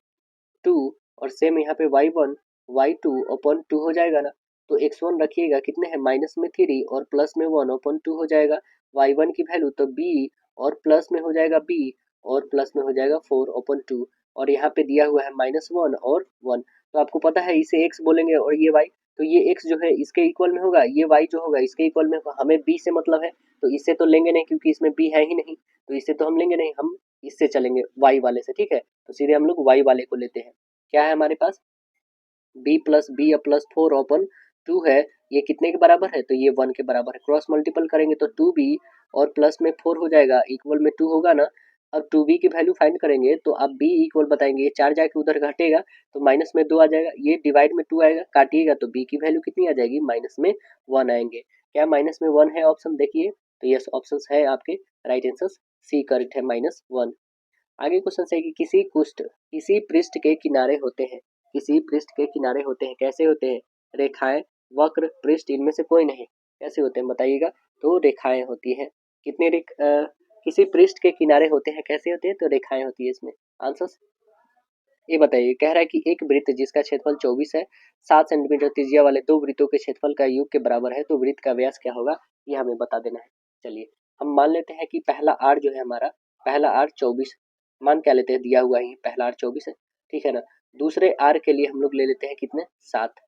2, और सेम यहाँ पे y1 y2 अपॉन 2 हो जाएगा ना। तो x1 रखिएगा कितने हैं -3 और प्लस में 1 अपॉन 2 हो जाएगा y1 की वैल्यू, तो b और प्लस में हो जाएगा b और प्लस में हो जाएगा 4 अपॉन 2, और यहाँ पे दिया हुआ है -1 और 1। तो आपको पता है इसे x बोलेंगे और ये y, तो ये x जो है इसके इक्वल में होगा, ये y जो होगा इसके इक्वल में होगा। हमें b से मतलब है तो इससे तो लेंगे नहीं क्योंकि इसमें b है ही नहीं, तो इससे तो हम लेंगे नहीं, हम इससे चलेंगे y वाले से, ठीक है। तो सीधे हम लोग y वाले को लेते हैं। क्या है हमारे पास b+4 ओपन 2 है, ये कितने के बराबर है, तो ये 1 के बराबर है। क्रॉस मल्टीपल करेंगे तो 2b और प्लस में 4 हो जाएगा, इक्वल में 2 होगा ना। अब 2b की वैल्यू फाइंड करेंगे तो अब b इक्वल बताएंगे, ये 4 जाके उधर घटेगा तो माइनस में 2 आ जाएगा, ये डिवाइड में 2 आएगा, काटिएगा तो b की वैल्यू कितनी आ जाएगी माइनस में 1 आएंगे। क्या माइनस में 1 है ऑप्शन, देखिए तो यस ऑप्शन है आपके राइट आंसर सी करेक्ट है -1। आगे क्वेश्चन है कि किसी पृष्ठ के किनारे होते हैं, किसी पृष्ठ के किनारे होते हैं, कैसे होते हैं, रेखाएं वक्र पृष्ठ इनमें से कोई नहीं, कैसे होते हैं बताइएगा। तो रेखाएं होती हैं, किसी पृष्ठ के किनारे होते हैं कैसे होते हैं, तो रेखाएं होती है इसमें आंसर। ये बताइए, कह रहा है कि एक वृत्त जिसका क्षेत्रफल 24 है, 7 सेंटीमीटर त्रिज्या वाले दो वृत्तों के क्षेत्रफल का योग के बराबर है, तो वृत्त का व्यास क्या होगा, ये हमें बता देना है। चलिए हम मान लेते हैं कि पहला आर जो है हमारा, पहला आर 24 मान क्या लेते हैं, दिया हुआ ही पहला आर 24 है, ठीक है ना। दूसरे आर के लिए हम लोग ले लेते हैं कितने 7,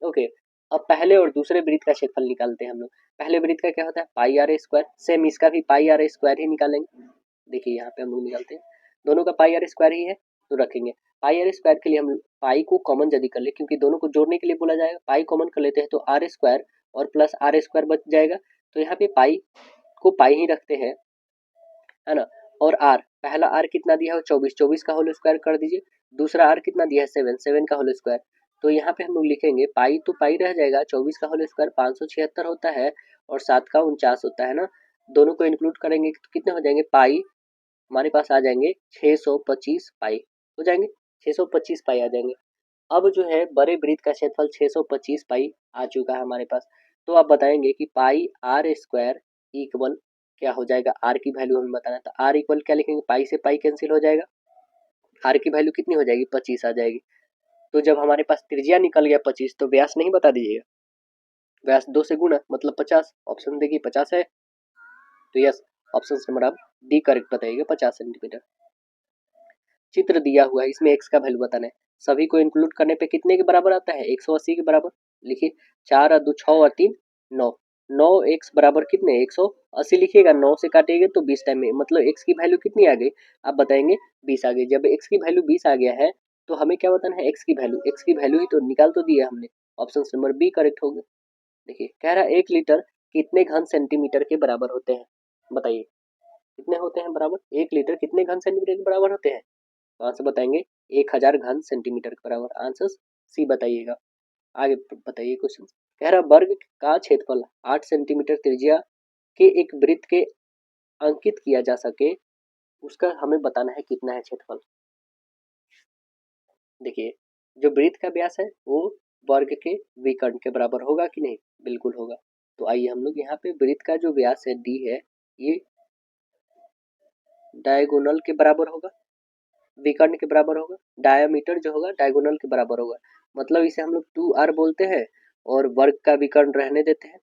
ओके। अब पहले और दूसरे वृत्त का क्षेत्रफल निकालते हैं हम लोग। पहले वृत्त का क्या होता है पाई आर स्क्वायर, सेम इसका भी पाई आर स्क्वायर ही निकालेंगे। देखिए यहाँ पे हम लोग निकालते हैं, दोनों का पाई आर स्क्वायर ही है तो रखेंगे। पाई आर स्क्वायर के लिए हम पाई को कॉमन यदि कर ले, क्योंकि दोनों को जोड़ने के लिए बोला जाएगा, पाई कॉमन कर लेते हैं तो आर स्क्वायर और प्लस आर स्क्वायर बच जाएगा। तो यहाँ पे पाई को पाई ही रखते हैं, है ना। और आर, पहला आर कितना दिया है 24, 24 का होल स्क्वायर कर दीजिए। दूसरा आर कितना दिया है 7, 7 का होल स्क्वायर। तो यहाँ पे हम लोग लिखेंगे पाई तो पाई रह जाएगा, 24 का होल स्क्वायर 576 होता है और 7 का 49 होता है ना। दोनों को इंक्लूड करेंगे तो कितने हो जाएंगे, पाई हमारे पास आ जाएंगे 625 पाई हो जाएंगे, 625 पाई आ जाएंगे। अब जो है बड़े वृत्त का क्षेत्रफल 625 पाई आ चुका है हमारे पास। तो आप बताएंगे कि पाई आर स्क्वायर इक्वल क्या हो जाएगा, आर की वैल्यू हमें बताना है। तो आर इक्वल क्या लिखेंगे, पाई से पाई कैंसिल हो जाएगा, आर की वैल्यू कितनी हो जाएगी 25 आ जाएगी। तो जब हमारे पास त्रिज्या निकल गया 25, तो व्यास नहीं बता दीजिएगा, व्यास 2 से गुना मतलब 50, ऑप्शन देखिए 50 है, तो यस ऑप्शन नंबर आप डी करेक्ट बताइएगा 50 सेंटीमीटर। चित्र दिया हुआ है, इसमें एक्स का वैल्यू बताना है, सभी को इंक्लूड करने पे कितने के बराबर आता है 180 के बराबर। लिखिए 4 और 2 6 और 3 9, 9 एक्स बराबर कितने 180 लिखिएगा, 9 से काटिएगा तो 20 टाइम में, मतलब एक्स की वैल्यू कितनी आ गई आप बताएंगे 20 आ गई। जब एक्स की वैल्यू 20 आ गया है तो हमें क्या बताना है एक्स की वैल्यू, एक्स की वैल्यू ही तो निकाल तो दिया हमने, ऑप्शन नंबर बी करेक्ट होगा। देखिए कह रहा है 1 लीटर कितने घन सेंटीमीटर के बराबर होते हैं, बताइए कितने होते हैं बराबर, 1 लीटर कितने घन सेंटीमीटर के बराबर होते हैं, तो आंसर बताएंगे 1000 घन सेंटीमीटर के बराबर, आंसर सी बताइएगा। आगे बताइए क्वेश्चन, कह रहा वर्ग का क्षेत्रफल 8 सेंटीमीटर त्रिज्या के एक वृत्त के अंकित किया जा सके, उसका हमें बताना है कितना है क्षेत्रफल। देखिए जो वृत्त का व्यास है वो वर्ग के विकर्ण के बराबर होगा कि नहीं, बिल्कुल होगा। तो आइए हम लोग यहाँ पे वृत्त का जो व्यास है डी है, ये डायगोनल के बराबर होगा, विकर्ण के बराबर होगा, डायमीटर जो होगा डायगोनल के बराबर होगा। मतलब इसे हम लोग 2r बोलते हैं और वर्ग का विकर्ण रहने देते हैं।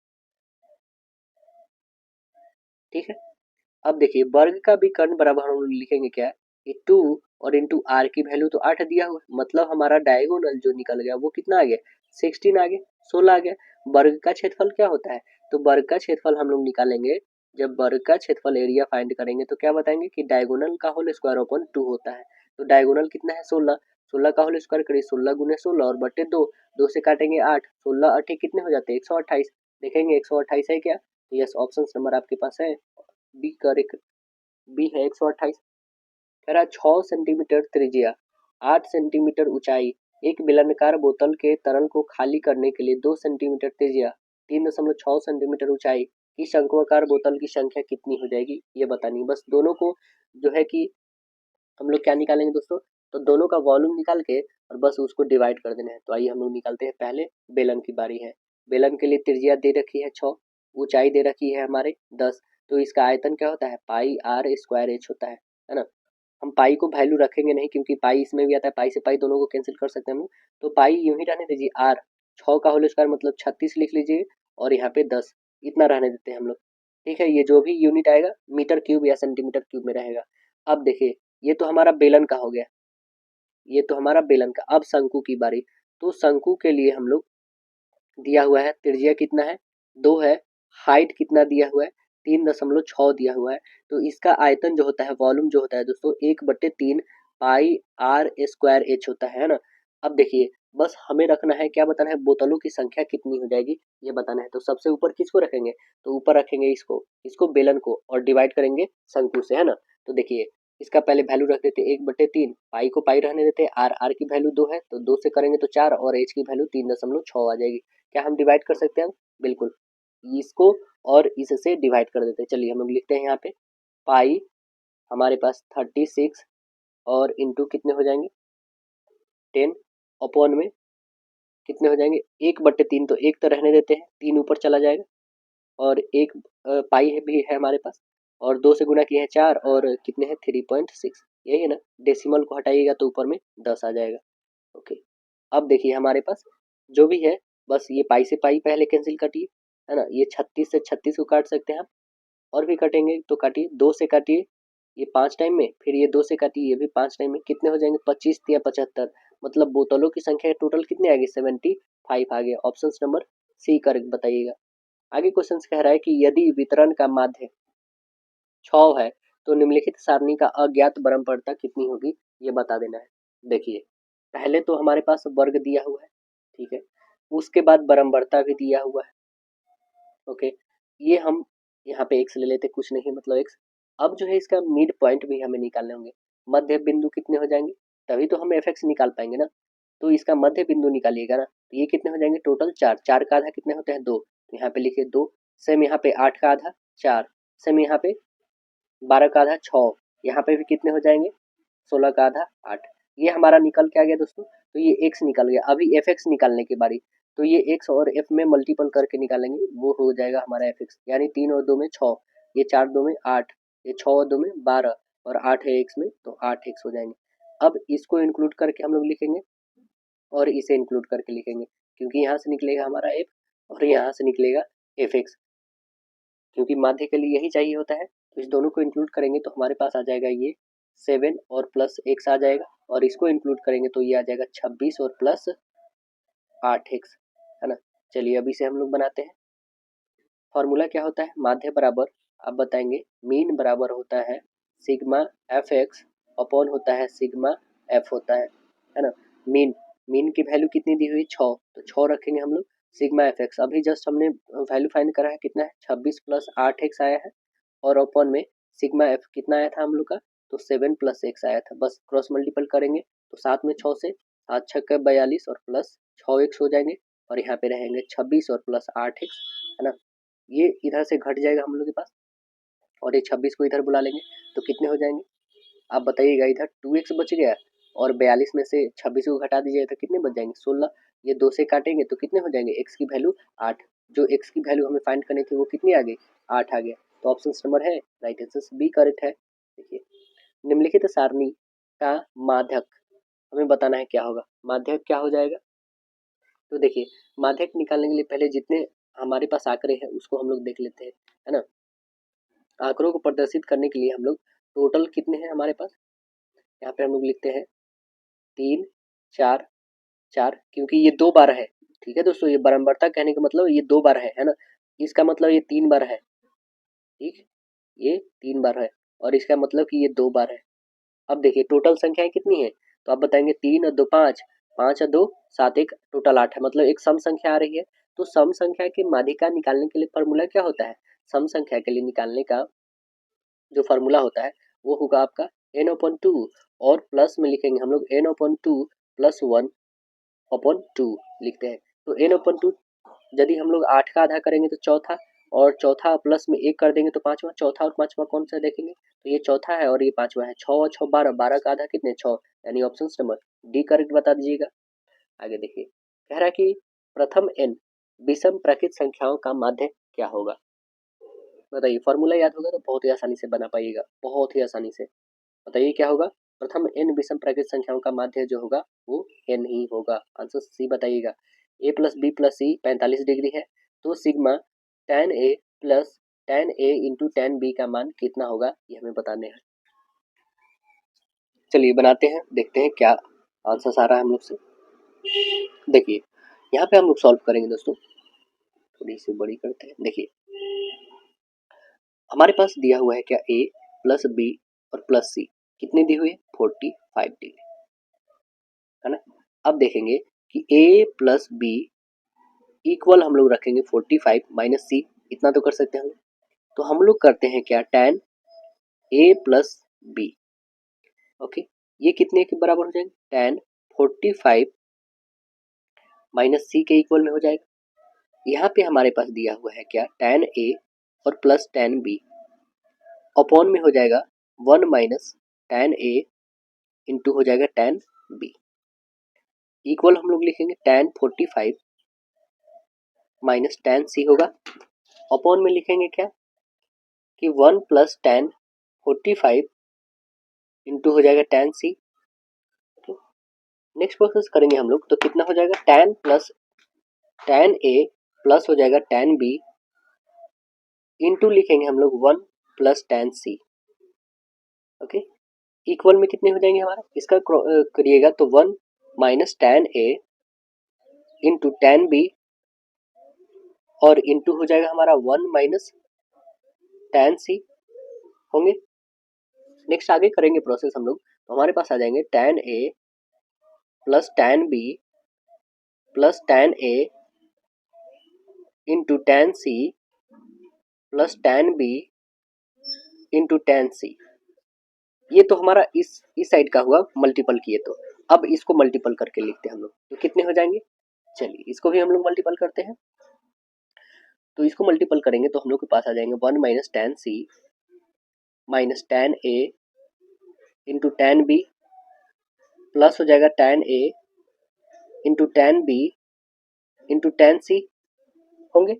ठीक है, अब देखिए वर्ग का विकर्ण बराबर हम लोग लिखेंगे क्या, कि 2 और इंटू आर की वैल्यू तो 8 दिया हुआ, मतलब हमारा डायगोनल जो निकल गया वो कितना आ गया, 16 आ गया, 16 आ गया। वर्ग का क्षेत्रफल क्या होता है, तो वर्ग का क्षेत्रफल हम लोग निकालेंगे, जब वर्ग का क्षेत्रफल एरिया फाइंड करेंगे तो क्या बताएंगे कि डायगोनल का होल स्क्वायर अपॉन 2 होता है। तो डायगोनल कितना है 16, 16 का होल स्क्वायर करिए 16 गुने 16 और बटे 2, 2 से काटेंगे 8, 16 8 कितने हो जाते हैं 128, देखेंगे 128 है क्या, तो यस ऑप्शन नंबर आपके पास है बी करेक्ट, बी है 128। कह रहा 6 सेंटीमीटर त्रिज्या 8 सेंटीमीटर ऊंचाई एक बेलनाकार बोतल के तरल को खाली करने के लिए 2 सेंटीमीटर त्रिज्या 3.6 सेंटीमीटर ऊंचाई की शंक्वाकार बोतल की संख्या कितनी हो जाएगी, ये बतानी। बस दोनों को जो है कि हम लोग क्या निकालेंगे दोस्तों, तो दोनों का वॉल्यूम निकाल के और बस उसको डिवाइड कर देना है। तो आइए हम लोग निकालते हैं, पहले बेलन की बारी है। बेलन के लिए त्रिज्या दे रखी है 6, ऊंचाई दे रखी है हमारे 10, तो इसका आयतन क्या होता है पाई आर स्क्वायर एच होता है ना। हम पाई को वैल्यू रखेंगे नहीं क्योंकि पाई इसमें भी आता है, पाई से पाई दोनों को कैंसिल कर सकते हैं हम लोग, तो पाई यूं ही रहने दीजिए, आर 6 का होल स्क्वायर मतलब 36 लिख लीजिए और यहाँ पे 10 इतना रहने देते हैं हम लोग। ठीक है, ये जो भी यूनिट आएगा मीटर क्यूब या सेंटीमीटर क्यूब में रहेगा। अब देखिए ये तो हमारा बेलन का हो गया, ये तो हमारा बेलन का। अब शंकु की बारी, तो शंकु के लिए हम लोग दिया हुआ है त्रिज्या कितना है 2 है, हाइट कितना दिया हुआ है 3.6 दिया हुआ है, तो इसका आयतन जो होता है वॉल्यूम जो होता है दोस्तों 1/3 पाई आर स्क्वायर एच होता है ना। अब देखिए बस हमें रखना है, क्या बताना है, बोतलों की संख्या कितनी हो जाएगी ये बताना है। तो सबसे ऊपर किसको रखेंगे, तो ऊपर रखेंगे इसको, इसको बेलन को, और डिवाइड करेंगे शंकु से, है ना। तो देखिए इसका पहले वैल्यू रख देते 1/3, पाई को पाई रहने देते, आर आर की वैल्यू 2 है तो 2 से करेंगे तो 4 और एच की वैल्यू 3.6 आ जाएगी। क्या हम डिवाइड कर सकते हैं, बिल्कुल, इसको और इससे डिवाइड कर देते हैं। चलिए हम लोग लिखते हैं यहाँ पे पाई हमारे पास 36 और इंटू कितने हो जाएंगे 10 अपॉन में कितने हो जाएंगे 1/3, तो एक तो रहने देते हैं, 3 ऊपर चला जाएगा और एक पाई है भी है हमारे पास, और 2 से गुना किए हैं 4 और कितने हैं 3.6, यही है ना। डेसिमल को हटाइएगा तो ऊपर में 10 आ जाएगा। ओके, अब देखिए हमारे पास जो भी है, बस ये पाई से पाई पहले कैंसिल काटिए, है ना। ये 36 से 36 को काट सकते हैं आप, और भी कटेंगे तो काटिए, 2 से काटिए ये 5 टाइम में, फिर ये 2 से काटिए ये भी 5 टाइम में, कितने हो जाएंगे 25 या 75, मतलब बोतलों की संख्या टोटल कितनी आ गई 75 आ गया। ऑप्शन नंबर सी करेक्ट बताइएगा। आगे क्वेश्चन कह रहा है कि यदि वितरण का माध्य 6 है तो निम्नलिखित सारणी का अज्ञात परम्परता कितनी होगी, ये बता देना है। देखिए पहले तो हमारे पास वर्ग दिया हुआ है, ठीक है, उसके बाद बरम्बरता भी दिया हुआ है। ओके, ये हम यहाँ पे x ले लेते, कुछ नहीं मतलब x। अब जो है इसका मिड पॉइंट भी हमें निकालने होंगे, मध्य बिंदु कितने हो जाएंगे, तभी तो हम fx निकाल पाएंगे ना। तो इसका मध्य बिंदु निकालिएगा ना, तो ये कितने हो जाएंगे टोटल 4, 4 का आधा कितने होते हैं 2, तो यहाँ पे लिखिए 2, सेम यहाँ पे 8 का आधा 4, सेम यहाँ पे 12 का आधा 6, यहाँ पे भी कितने हो जाएंगे 16 का आधा 8। ये हमारा निकल के आ गया दोस्तों, तो ये x निकल गया। अभी fx निकालने की बारी, तो ये x और f में मल्टीपल करके निकालेंगे, वो हो जाएगा हमारा fx, यानी 3 और 2 में 6, ये 4 2 में 8, ये 6 और 2 में 12 और 8 है x में तो 8x हो जाएंगे। अब इसको इंक्लूड करके हम लोग लिखेंगे और इसे इंक्लूड करके लिखेंगे, क्योंकि यहाँ से निकलेगा हमारा f और यहाँ से निकलेगा fx, क्योंकि माध्य के लिए यही चाहिए होता है। तो इस दोनों को इंक्लूड करेंगे तो हमारे पास आ जाएगा ये 7 और प्लस x आ जाएगा, और इसको इंक्लूड करेंगे तो ये आ जाएगा 26 और प्लस 8x, है ना। चलिए अभी से हम लोग बनाते हैं। फॉर्मूला क्या होता है, माध्य बराबर आप बताएंगे मीन बराबर होता है सिग्मा एफ एक्स अपॉन होता है सिग्मा एफ होता है ना। मीन, मीन की वैल्यू कितनी दी हुई 6, तो 6 रखेंगे हम लोग, सिग्मा एफ एक्स अभी जस्ट हमने वैल्यू फाइंड करा है कितना है 26 प्लस 8x आया है, और अपॉन में सिग्मा एफ कितना आया था हम लोग का, तो 7 प्लस x आया था। बस क्रॉस मल्टीपल करेंगे तो 7 में 6 से 7 छक्के 42 और प्लस 6x हो जाएंगे, और यहाँ पे रहेंगे 26 और प्लस 8x, है ना। ये इधर से घट जाएगा हम लोग के पास, और ये 26 को इधर बुला लेंगे तो कितने हो जाएंगे आप बताइएगा। इधर 2x बच गया और 42 में से 26 को घटा दीजिएगा तो कितने बच जाएंगे 16, ये 2 से काटेंगे तो कितने हो जाएंगे x की वैल्यू 8, जो x की वैल्यू हमें फाइंड करनी थी वो कितनी आ गई 8 आ गया। तो ऑप्शन नंबर है राइट आंसर बी करेक्ट है। देखिए निम्नलिखित सारणी का माध्यक हमें बताना है क्या होगा, माध्यक क्या हो जाएगा, तो देखिए माध्यक निकालने के लिए पहले जितने हमारे पास आंकड़े हैं उसको हम लोग देख लेते हैं, है ना। आंकड़ों को प्रदर्शित करने के लिए हम लोग टोटल कितने हैं हमारे पास, यहाँ पे हम लोग लिखते हैं 3 4 4, क्योंकि ये 2 बार है। ठीक है दोस्तों, ये बारंबारता कहने का मतलब ये 2 बार है ना। इसका मतलब ये 3 बार है, ठीक, ये 3 बार है और इसका मतलब कि ये 2 बार है। अब देखिए टोटल संख्याएं कितनी है, तो आप बताएंगे 3 और 2 5, 5 और 2 7, एक टोटल 8 है, मतलब एक सम संख्या आ रही है। तो सम संख्या के माध्यिका निकालने के लिए फॉर्मूला क्या होता है, सम संख्या के लिए निकालने का जो फॉर्मूला होता है वो होगा आपका n/2 और प्लस में लिखेंगे हम लोग n/2 प्लस 1/2 लिखते हैं। तो n/2 यदि हम लोग 8 का आधा करेंगे तो चौथा, और चौथा प्लस में 1 कर देंगे तो पांचवा, चौथा और पांचवा कौन सा देखेंगे, तो ये चौथा है और ये पांचवा है। 6 और 6 12, 12 का आधा कितने 6, यानी ऑप्शन नंबर डी करेक्ट बता दीजिएगा। आगे देखिए कह रहा है कि प्रथम n विषम प्राकृत संख्याओं का माध्य क्या होगा। बताइए फॉर्मूला याद होगा तो बहुत ही आसानी से बना पाइएगा, बहुत ही आसानी से। बताइए क्या होगा, प्रथम n विषम प्राकृत संख्याओं का माध्य जो होगा वो n ही होगा। आंसर सी बताइएगा। a plus b plus c 45 degree है, तो sigma tan a plus tan a into tan b का मान कितना होगा, ये हमें बताने हैं। चलिए बनाते हैं, देखते हैं क्या आंसर आ रहा है हम लोग से। देखिए यहाँ पे हम लोग सॉल्व करेंगे दोस्तों, थोड़ी सी बड़ी करते हैं। देखिए हमारे पास दिया हुआ है क्या, a प्लस बी और प्लस सी कितने दी हुई है 45 डिग्री, है ना। अब देखेंगे कि a प्लस बी इक्वल हम लोग रखेंगे 45 माइनस सी, इतना तो कर सकते हैं हम। तो हम लोग करते हैं क्या, tan a plus b, okay, ये कितने के बराबर हो जाएंगे, tan 45 माइनस सी के इक्वल में हो जाएगा। यहाँ पे हमारे पास दिया हुआ है क्या, tan a और प्लस tan b अपॉन में हो जाएगा 1 माइनस tan a इंटू हो जाएगा tan b, इक्वल हम लोग लिखेंगे tan 45 माइनस tan c होगा, अपॉन में लिखेंगे क्या कि 1 प्लस tan 45 इंटू हो जाएगा tan c। नेक्स्ट प्रोसेस करेंगे हम लोग तो कितना हो जाएगा, tan a प्लस हो जाएगा tan b इंटू लिखेंगे हम लोग 1 plus tan c, okay, equal में कितने हो जाएंगे हमारा, इसका करिएगा तो 1 minus tan a into tan b और इंटू हो जाएगा हमारा 1 माइनस tan c होंगे। नेक्स्ट आगे करेंगे प्रोसेस हम लोग, तो हमारे पास आ जाएंगे tan a plus tan b plus tan a into tan c plus tan b into tan c। ये तो हमारा इस साइड का हुआ मल्टीपल किए, तो अब इसको मल्टीपल करके लिखते हैं हम लोग, तो कितने हो जाएंगे, चलिए इसको भी हम लोग मल्टीपल करते हैं। तो इसको मल्टीपल करेंगे तो हम लोग के पास आ जाएंगे 1 minus tan c minus tan a into tan b plus हो जाएगा tan a into tan b into tan c होंगे।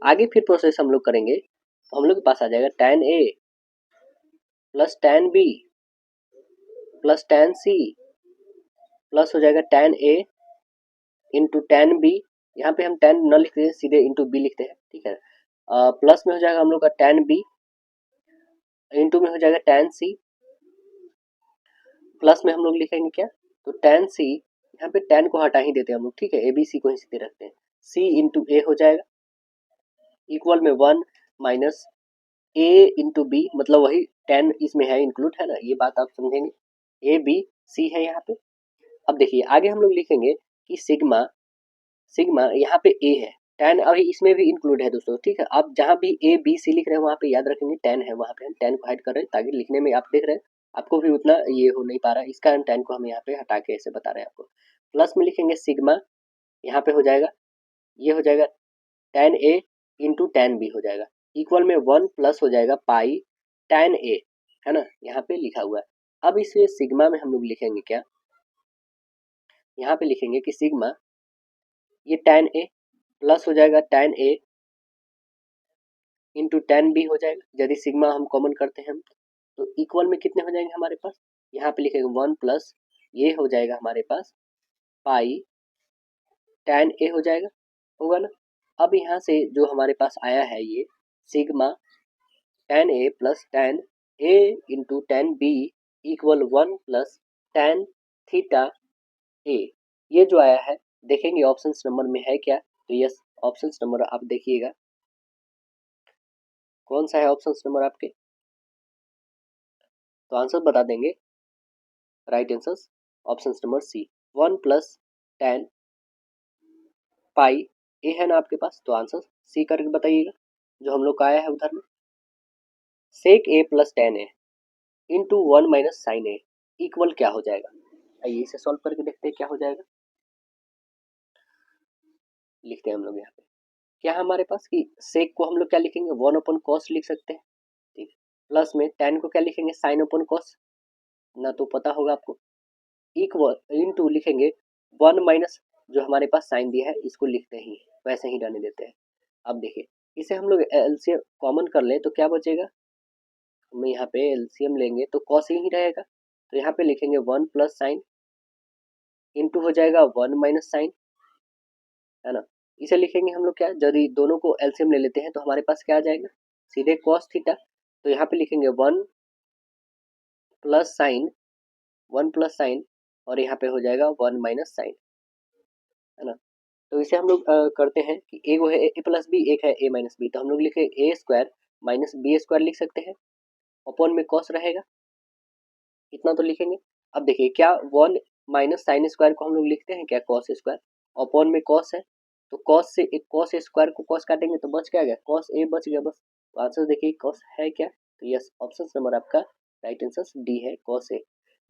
आगे फिर प्रोसेस हम लोग करेंगे तो हम लोग के पास आ जाएगा tan a plus tan b plus tan c plus हो जाएगा tan a into tan b, यहाँ पे हम tan न लिखते हैं, सीधे इंटू b लिखते हैं, ठीक है। प्लस में हो जाएगा हम लोग का tan b इंटू में हो जाएगा tan c, प्लस में हम लोग लिखेंगे क्या, तो tan c, यहाँ पे tan को हटा ही देते हैं हम लोग, ठीक है, abc को ही सीधे रखते हैं, c इंटू a हो जाएगा इक्वल में 1 माइनस a इंटू बी, मतलब वही tan इसमें है इंक्लूड, है ना, ये बात आप समझेंगे, a b c है यहाँ पे। अब देखिए आगे हम लोग लिखेंगे कि सिग्मा यहाँ पे a है, tan अभी इसमें भी इंक्लूड है दोस्तों, ठीक है। आप जहाँ भी a b c लिख रहे हैं वहाँ पे याद रखेंगे tan है, वहाँ पे हम tan को हाइड कर रहे हैं ताकि लिखने में आप देख रहे हैं आपको भी उतना ये हो नहीं पा रहा है, इस कारण tan को हम यहाँ पे हटा के ऐसे बता रहे हैं आपको। प्लस में लिखेंगे सिग्मा, यहाँ पे हो जाएगा, ये हो जाएगा tan a into tan b हो जाएगा, इक्वल में 1 प्लस हो जाएगा पाई tan a, है ना, यहाँ पे लिखा हुआ है। अब इसे सिग्मा में हम लोग लिखेंगे क्या, यहाँ पे लिखेंगे कि सिग्मा ये tan a प्लस हो जाएगा tan a into tan b हो जाएगा, यदि सिग्मा हम कॉमन करते हैं तो इक्वल में कितने हो जाएंगे हमारे पास, यहाँ पे लिखेंगे 1 प्लस ये हो जाएगा हमारे पास पाई tan A हो जाएगा, होगा ना। अब यहाँ से जो हमारे पास आया है ये sigma tan A plus tan A into tan B equal 1 plus tan theta A, ये जो आया है देखेंगे ऑप्शन नंबर में है क्या। तो यस, ऑप्शन नंबर आप देखिएगा कौन सा है ऑप्शन नंबर आपके, तो आंसर बता देंगे। Right answer option number c, 1 plus tan pi a है ना आपके पास, तो आंसर सी करके बताइएगा जो हम लोग का आया है उधर में। सेक ए प्लस tan ए इंटू 1 माइनस साइन ए इक्वल क्या हो जाएगा, आइए इसे सॉल्व करके देखते हैं क्या हो जाएगा। लिखते हैं हम लोग यहाँ पे क्या हमारे पास कि सेक को हम लोग क्या लिखेंगे 1 अपन कॉस लिख सकते हैं, ठीक है। प्लस में tan को क्या लिखेंगे साइन अपन कॉस, ना तो पता होगा आपको, इक्वल इंटू लिखेंगे 1 माइनस जो हमारे पास साइन दिया है इसको लिखते ही वैसे ही रहने देते हैं। अब देखिए इसे हम लोग एलसीएम कॉमन कर ले तो क्या बचेगा, हम यहाँ पे एलसीएम लेंगे तो कॉस ही रहेगा, तो यहाँ पे लिखेंगे 1 प्लस साइन इंटू हो जाएगा 1 माइनस साइन, है ना। इसे लिखेंगे हम लोग क्या, यदि दोनों को एलसीएम ले लेते हैं तो हमारे पास क्या आ जाएगा सीधे कॉस थीटा, तो यहाँ पे लिखेंगे 1 प्लस साइन 1 प्लस साइन और यहाँ पे हो जाएगा 1 माइनस साइन, है ना। तो इसे हम लोग करते हैं कि एक है ए प्लस बी, एक है ए माइनस बी, तो हम लोग लिखे ए स्क्वायर माइनस बी स्क्वायर लिख सकते हैं, अपॉन में कॉस रहेगा, इतना तो लिखेंगे। अब देखिए क्या 1 माइनस साइन स्क्वायर को हम लोग लिखते हैं क्या कॉस स्क्वायर, अपॉन में कॉस है, तो कॉस से एक कॉस स्क्वायर को कॉस काटेंगे तो बच क्या गया कॉस ए बच गया बस। तो आंसर देखिए कॉस है क्या, तो यस ऑप्शन नंबर आपका राइट आंसर डी है कॉस ए।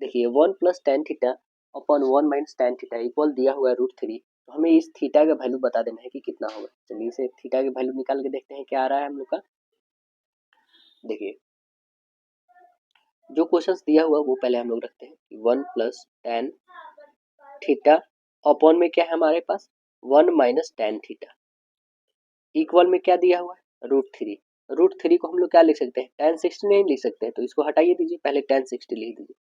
देखिए 1 plus tan theta upon 1 minus tan theta equal दिया हुआ है √3, तो हमें इस थीटा का वैल्यू बता देना है कि कितना होगा। चलिए इसे थीटा की वैल्यू निकाल के देखते हैं क्या आ रहा है हम लोग का। देखिए जो क्वेश्चन दिया हुआ वो पहले हम लोग रखते हैं 1 प्लस टेन थीटा अपॉन में क्या है हमारे पास 1 माइनस टेन थीटा इक्वल में क्या दिया हुआ है √3। √3 को हम लोग क्या लिख सकते हैं tan 60 नहीं लिख सकते हैं, तो इसको हटाइए दीजिए, पहले tan 60 लिख दीजिए,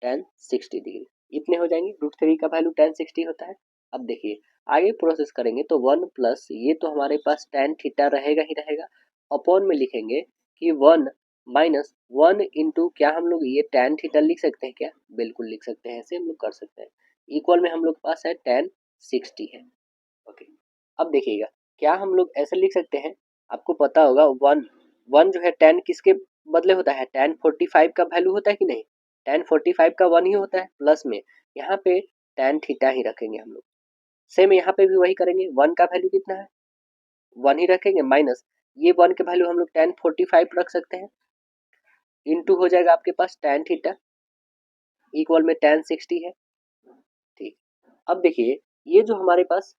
tan 60 डिग्री इतने हो जाएंगे, √3 का वैल्यू tan 60 होता है। अब देखिए आगे प्रोसेस करेंगे तो 1 प्लस ये तो हमारे पास tan थीटा रहेगा ही रहेगा, अपॉन में लिखेंगे कि 1 माइनस 1 इंटू क्या हम लोग ये tan थीटा लिख सकते हैं क्या, बिल्कुल लिख सकते हैं, ऐसे हम लोग कर सकते हैं। इक्वल में हम लोग के पास है tan 60 है, ओके। अब देखिएगा क्या हम लोग ऐसे लिख सकते हैं, आपको पता होगा 1 जो है tan किसके बदले होता है tan 45 का वैल्यू होता है कि नहीं, tan 45 का 1 ही होता है, प्लस में यहाँ पे tan थीटा ही रखेंगे हम लोग, सेम यहाँ पे भी वही करेंगे, 1 का वैल्यू कितना है 1 ही रखेंगे, माइनस ये 1 के वैल्यू हम लोग tan 45 रख सकते हैं, इंटू हो जाएगा आपके पास tan थीटा इक्वल में tan 60 है, ठीक। अब देखिए ये जो हमारे पास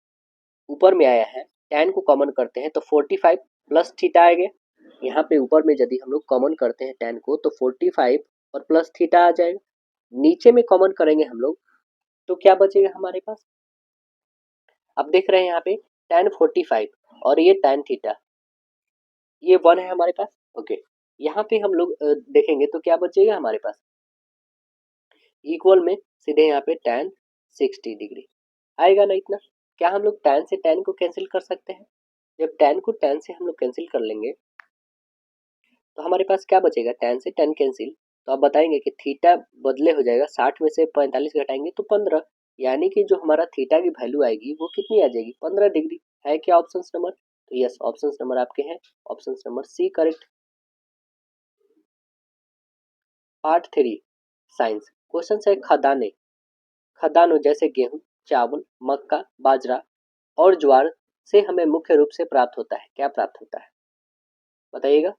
ऊपर में आया है tan को कॉमन करते हैं तो 45 प्लस थीटा आएगा, यहाँ पे ऊपर में यदि हम लोग कॉमन करते हैं tan को तो 45 और प्लस थीटा आ जाएगा, नीचे में कॉमन करेंगे हम लोग तो क्या बचेगा हमारे पास, अब देख रहे हैं यहाँ पे tan 45 और ये tan थीटा, ये 1 है हमारे पास, ओके। यहाँ पे हम लोग देखेंगे तो क्या बचेगा हमारे पास, इक्वल में सीधे यहाँ पे tan 60 डिग्री आएगा ना इतना। क्या हम लोग tan से tan को कैंसिल कर सकते हैं, जब tan को tan से हम लोग कैंसिल कर लेंगे तो हमारे पास क्या बचेगा, tan से tan कैंसिल, तो आप बताएंगे कि थीटा बदले हो जाएगा 60 में से 45 घटाएंगे तो 15, यानी कि जो हमारा थीटा की वैल्यू आएगी वो कितनी आ जाएगी 15 डिग्री, है क्या ऑप्शन नंबर, तो यस ऑप्शन नंबर आपके हैं option number c correct. Part 3 science question है खदाने, खदानों जैसे गेहूं चावल मक्का बाजरा और ज्वार से हमें मुख्य रूप से प्राप्त होता है, क्या प्राप्त होता है बताइएगा,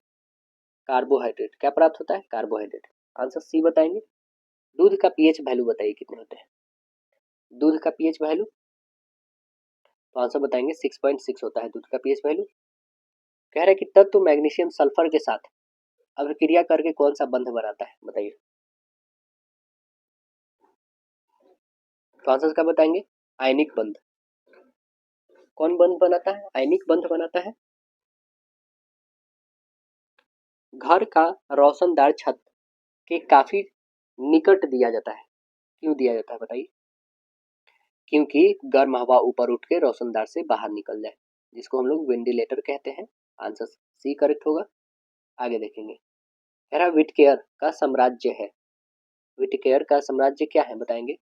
कार्बोहाइड्रेट, क्या प्राप्त होता है कार्बोहाइड्रेट, आंसर सी बताएंगे। दूध का पीएच वैल्यू बताइए कितने होते हैं, दूध का पीएच वैल्यू, तो आंसर बताएंगे 6.6 होता है दूध का पीएच वैल्यू। कह रहे हैं कि तत्व मैग्नीशियम सल्फर के साथ अभिक्रिया करके कौन सा बंध बनाता है बताइए, तो आंसर क्या बताएंगे आयनिक बंध, कौन बंध बनाता है आयनिक बंध बनाता है। घर का रोशनदार छत के काफी निकट दिया जाता है, क्यों दिया जाता है बताइए, क्योंकि गर्म हवा ऊपर उठ के रोशनदान से बाहर निकल जाए, जिसको हम लोग वेंटिलेटर कहते हैं। आंसर सी करेक्ट होगा। आगे देखेंगे, कह रहा व्हिटकेयर का साम्राज्य है। व्हिटकेयर का साम्राज्य क्या है बताएंगे?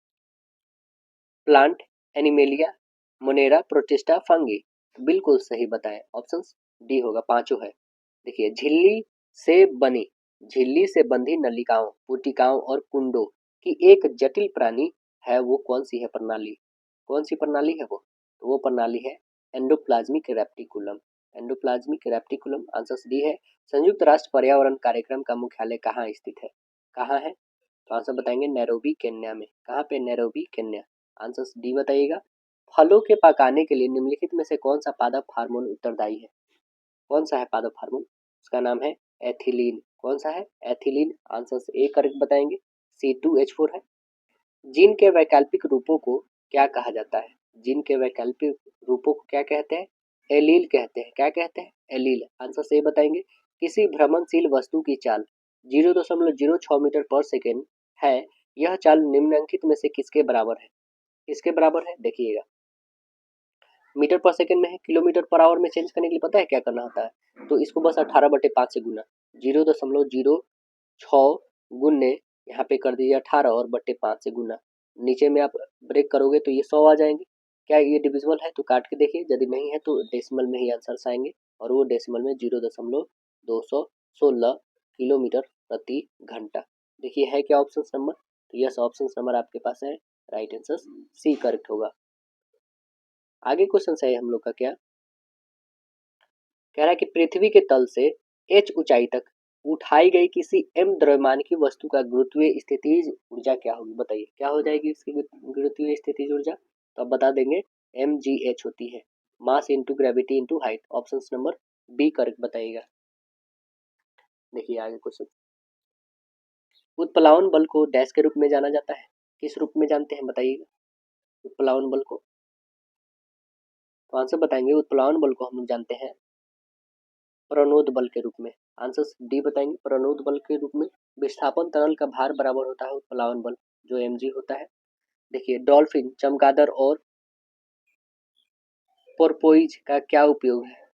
Plant, animalia, Monera, protista, fungi. बिल्कुल सही बताएं, ऑप्शन डी होगा, पांचों है। देखिए, झिल्ली से बंधी नलिकाओं, पुटिकाओं और कुंडों की एक जटिल प्रणाली है, वो कौन सी है प्रणाली? कौन सी प्रणाली है वो? तो वो प्रणाली है एंडोप्लाज्मिक रेप्टिकुलम। एंडोप्लाज्मिक रेप्टिकुलम आंसर डी है। संयुक्त राष्ट्र पर्यावरण कार्यक्रम का मुख्यालय कहाँ स्थित है? कहाँ है? तो आंसर बताएंगे नैरोबी केन्या में। कहाँ पे? Nairobi Kenya. आंसर डी बताइएगा। फलों के पकाने के लिए निम्नलिखित में से कौन सा पादप हार्मोन उत्तरदायी है? कौन सा है पादप हार्मोन? उसका नाम है एथिलीन। कौन सा है? एथिलीन। आंसर ए करेक्ट बताएंगे, C2H4 है। जीन के वैकल्पिक रूपों को क्या कहा जाता है? जीन के वैकल्पिक रूपों को क्या कहते हैं? एलील कहते हैं। क्या कहते हैं? एलील। आंसर से बताएंगे, किसी भ्रमणशील वस्तु की चाल 0.06 मीटर पर सेकेंड है, यह चाल निम्नलिखित में से किसके बराबर है? किसके बराबर है? देखिएगा, मीटर पर सेकेंड में है, किलोमीटर पर आवर में चेंज करने के लिए पता है क्या करना होता है? तो इसको बस 18/5 से गुना, 0.06 गुन्ने यहाँ पे कर दीजिए 18 और बट्टे 5 से गुना, नीचे में आप ब्रेक करोगे तो ये 100 आ जाएंगे। क्या ये डिविजिबल है? तो काट के देखिए, यदि नहीं है तो डेसिमल में ही आंसर आएंगे, और वो डेसिमल में 0.216 किलोमीटर प्रति घंटा। देखिए है क्या ऑप्शन नंबर? तो यस, ऑप्शन नंबर आपके पास है, राइट आंसर सी करेक्ट होगा। आगे क्वेश्चन है हम लोग का, क्या कह रहा है कि पृथ्वी के तल से h ऊंचाई तक उठाई गई किसी m द्रव्यमान की वस्तु का गुरुत्वीय स्थितिज ऊर्जा क्या होगी? बताइए क्या हो जाएगी इसकी गुरुत्वीय स्थितिज ऊर्जा? तो आप बता देंगे mgh होती है, mass into gravity into height. Option number b correct बताइएगा। देखिए आगे क्वेश्चन, उत्प्लावन बल को डैश के रूप में जाना जाता है, किस रूप में जानते हैं बताइएगा उत्प्लावन बल को? तो आंसर बताएंगे, उत्प्लावन बल को हम लोग जानते हैं प्रणोद बल के रूप में। आंसर डी बताएंगे, प्रणोद बल के रूप में। विस्थापन तरल का भार बराबर होता है उत्प्लावन बल, जो mg होता है। देखिए, डॉल्फिन, चमगादड़ और पोर्पोइज का क्या उपयोग है?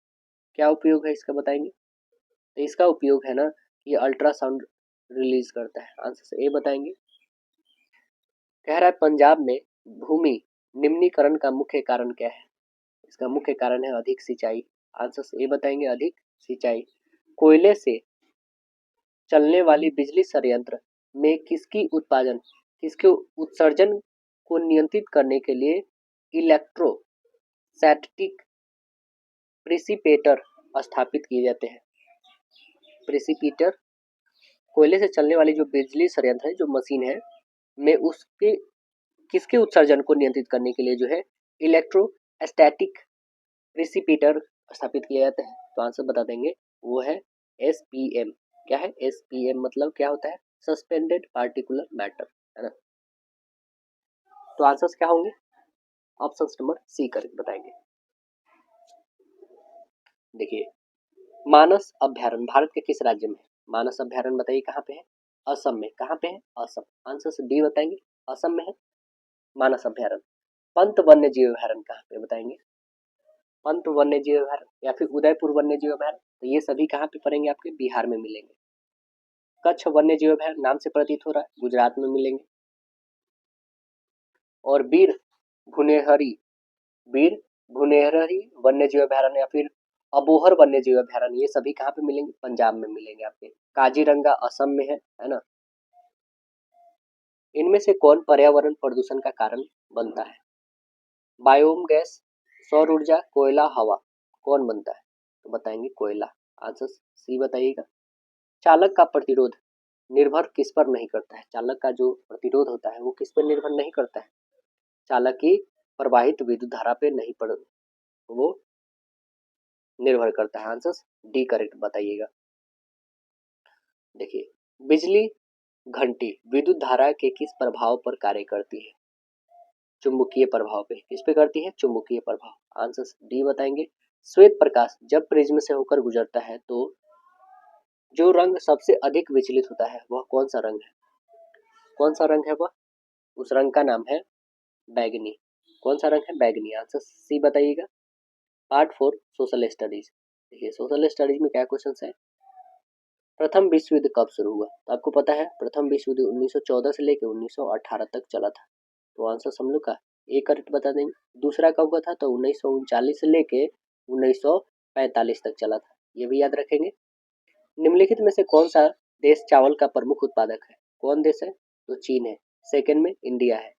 क्या उपयोग है इसका बताएंगे? तो इसका उपयोग है ना, ये अल्ट्रासाउंड रिलीज करता है। आंसर ए बताएंगे। कह रहा है पंजाब में भूमि निम्नीकरण का मुख्य कारण क्या है? इसका मुख्य कारण है अधिक सिंचाई। आंसर ए बताएंगे, अधिक सिंचाई। कोयले से चलने वाली बिजली संयंत्र में किसके उत्सर्जन को नियंत्रित करने के लिए इलेक्ट्रोस्टैटिक प्रेसिपिटेटर स्थापित किए जाते हैं। प्रेसिपिटेटर, कोयले से चलने वाली जो बिजली संयंत्र है, जो मशीन है, में उसके किसके उत्सर्जन को नियंत्रित करने के लिए जो है इलेक्ट्रोस्टैटिक प्रेसिपिटेटर स्थापित किए जाते हैं। तो आंसर बता देंगे, वो है SPM। क्या है? SPM मतलब क्या होता है? सस्पेंडेड पार्टिकुलर मैटर, है ना? तो आंसर्स क्या होंगे? ऑप्शन नंबर सी करेक्ट बताएंगे। देखिए, मानस अभ्यारण्य भारत के किस राज्य में है? मानस अभ्यारण्य बताइए कहाँ पे है? असम में। कहाँ पे है? असम। आंसर से डी बताएंगे, असम में है मानस अभ्यारण्य। पंत वन्य जीव अभ्यारण्य कहाँ पे बताएंगे? पंत वन्य जीव अभ्यारण्य या फिर उदयपुर वन्य जीव अभ्यारण्य, तो ये सभी कहाँ पे पड़ेंगे? आपके बिहार में मिलेंगे। कच्छ वन्य जीव अभ्यारण्य नाम से प्रतीत हो रहा है, गुजरात में मिलेंगे। और वीर भुनेहरी वन्य जीव अभ्यारण्य या फिर अबोहर वन्य जीव अभ्यारण्य, ये सभी कहाँ पे मिलेंगे? पंजाब में मिलेंगे आपके। काजीरंगा असम में है ना? इनमें से कौन पर्यावरण प्रदूषण का कारण बनता है? बायोम गैस, सौर ऊर्जा, कोयला, हवा। कौन बनता है? तो बताएंगे कोयला। आंसर सी बताइएगा। चालक का प्रतिरोध निर्भर किस पर नहीं करता है? चालक का जो प्रतिरोध होता है वो किस पर निर्भर नहीं करता है? चालक की प्रवाहित विद्युत धारा पे नहीं पड़ वो निर्भर करता है। आंसर डी करेक्ट बताइएगा। देखिए, बिजली घंटी विद्युत धारा के किस प्रभाव पर कार्य करती है? चुंबकीय प्रभाव पे। किस पे करती है? चुंबकीय प्रभाव। आंसर डी बताएंगे। श्वेत प्रकाश जब प्रिज्म से होकर गुजरता है तो जो रंग सबसे अधिक विचलित होता है वह कौन सा रंग है? कौन सा रंग है वह? उस रंग का नाम है बैगनी। कौन सा रंग है? बैगनी। आंसर सी बताइएगा। Part 4 social studies. देखिए सोशल स्टडीज में क्या क्वेश्चन है। प्रथम विश्व युद्ध कब शुरू हुआ? तो आपको पता है प्रथम विश्व युद्ध 1914 से लेकर 1918 तक चला था। तो आंसर हम लोग का ए करेक्ट बता देंगे। दूसरा कब हुआ था? तो 1939 से लेके 1945 तक चला था, ये भी याद रखेंगे। निम्नलिखित में से कौन सा देश चावल का प्रमुख उत्पादक है? कौन देश है? तो चीन है। सेकंड में इंडिया है।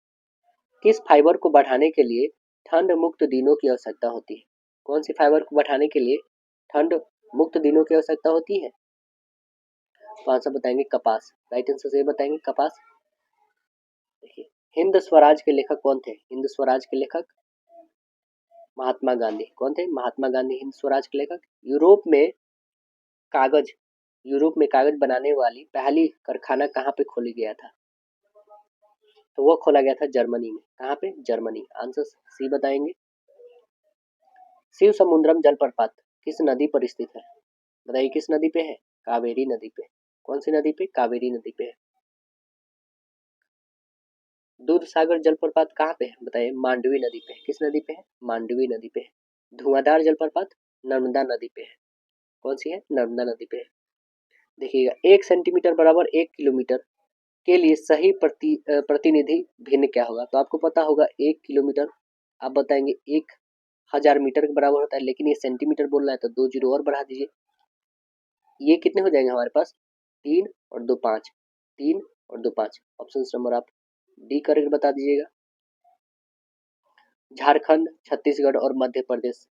किस फाइबर को बढ़ाने के लिए ठंड मुक्त दिनों की आवश्यकता होती है? कौन सी फाइबर को बढ़ाने के लिए ठंड मुक्त दिनों की आवश्यकता होती है? तो आंसर बताएंगे कपास। राइट आंसर से बताएंगे कपास। देखिए हिंद स्वराज के लेखक कौन थे? हिंद स्वराज के लेखक महात्मा गांधी। कौन थे? महात्मा गांधी हिंद स्वराज के लेखक। कागज यूरोप में कागज बनाने वाली पहली कारखाना कहाँ पे खोली गया था? तो वो खोला गया था जर्मनी में। कहाँ पे? जर्मनी। आंसर सी बताएंगे। शिव समुद्रम जलप्रपात किस नदी पर स्थित है? बताइए किस नदी पे है? कावेरी नदी पे। कौन सी नदी पे? कावेरी नदी पे है। दूध सागर जलप्रपात कहाँ पे है? बताइए मांडवी नदी पे है। किस नदी पे है? मांडवी नदी पे है। धुआंधार जलप्रपात नर्मदा नदी पे है। कौन सी है? नर्मदा नदी पे है। देखिएगा 1 सेंटीमीटर बराबर 1 किलोमीटर के लिए सही प्रतिनिधि भिन्न क्या होगा? तो आपको पता होगा 1 किलोमीटर आप बताएंगे 1000 मीटर के बराबर होता है, लेकिन ये सेंटीमीटर बोल रहा है तो 2 जीरो और बढ़ा दीजिए। ये कितने हो जाएंगे हमारे पास? 3 और 2 5। 3 और 2 5। ऑप्शन नंबर आप डी करेक्ट बता दीजिएगा। झारखंड, छत्तीसगढ़ और मध्य प्रदेश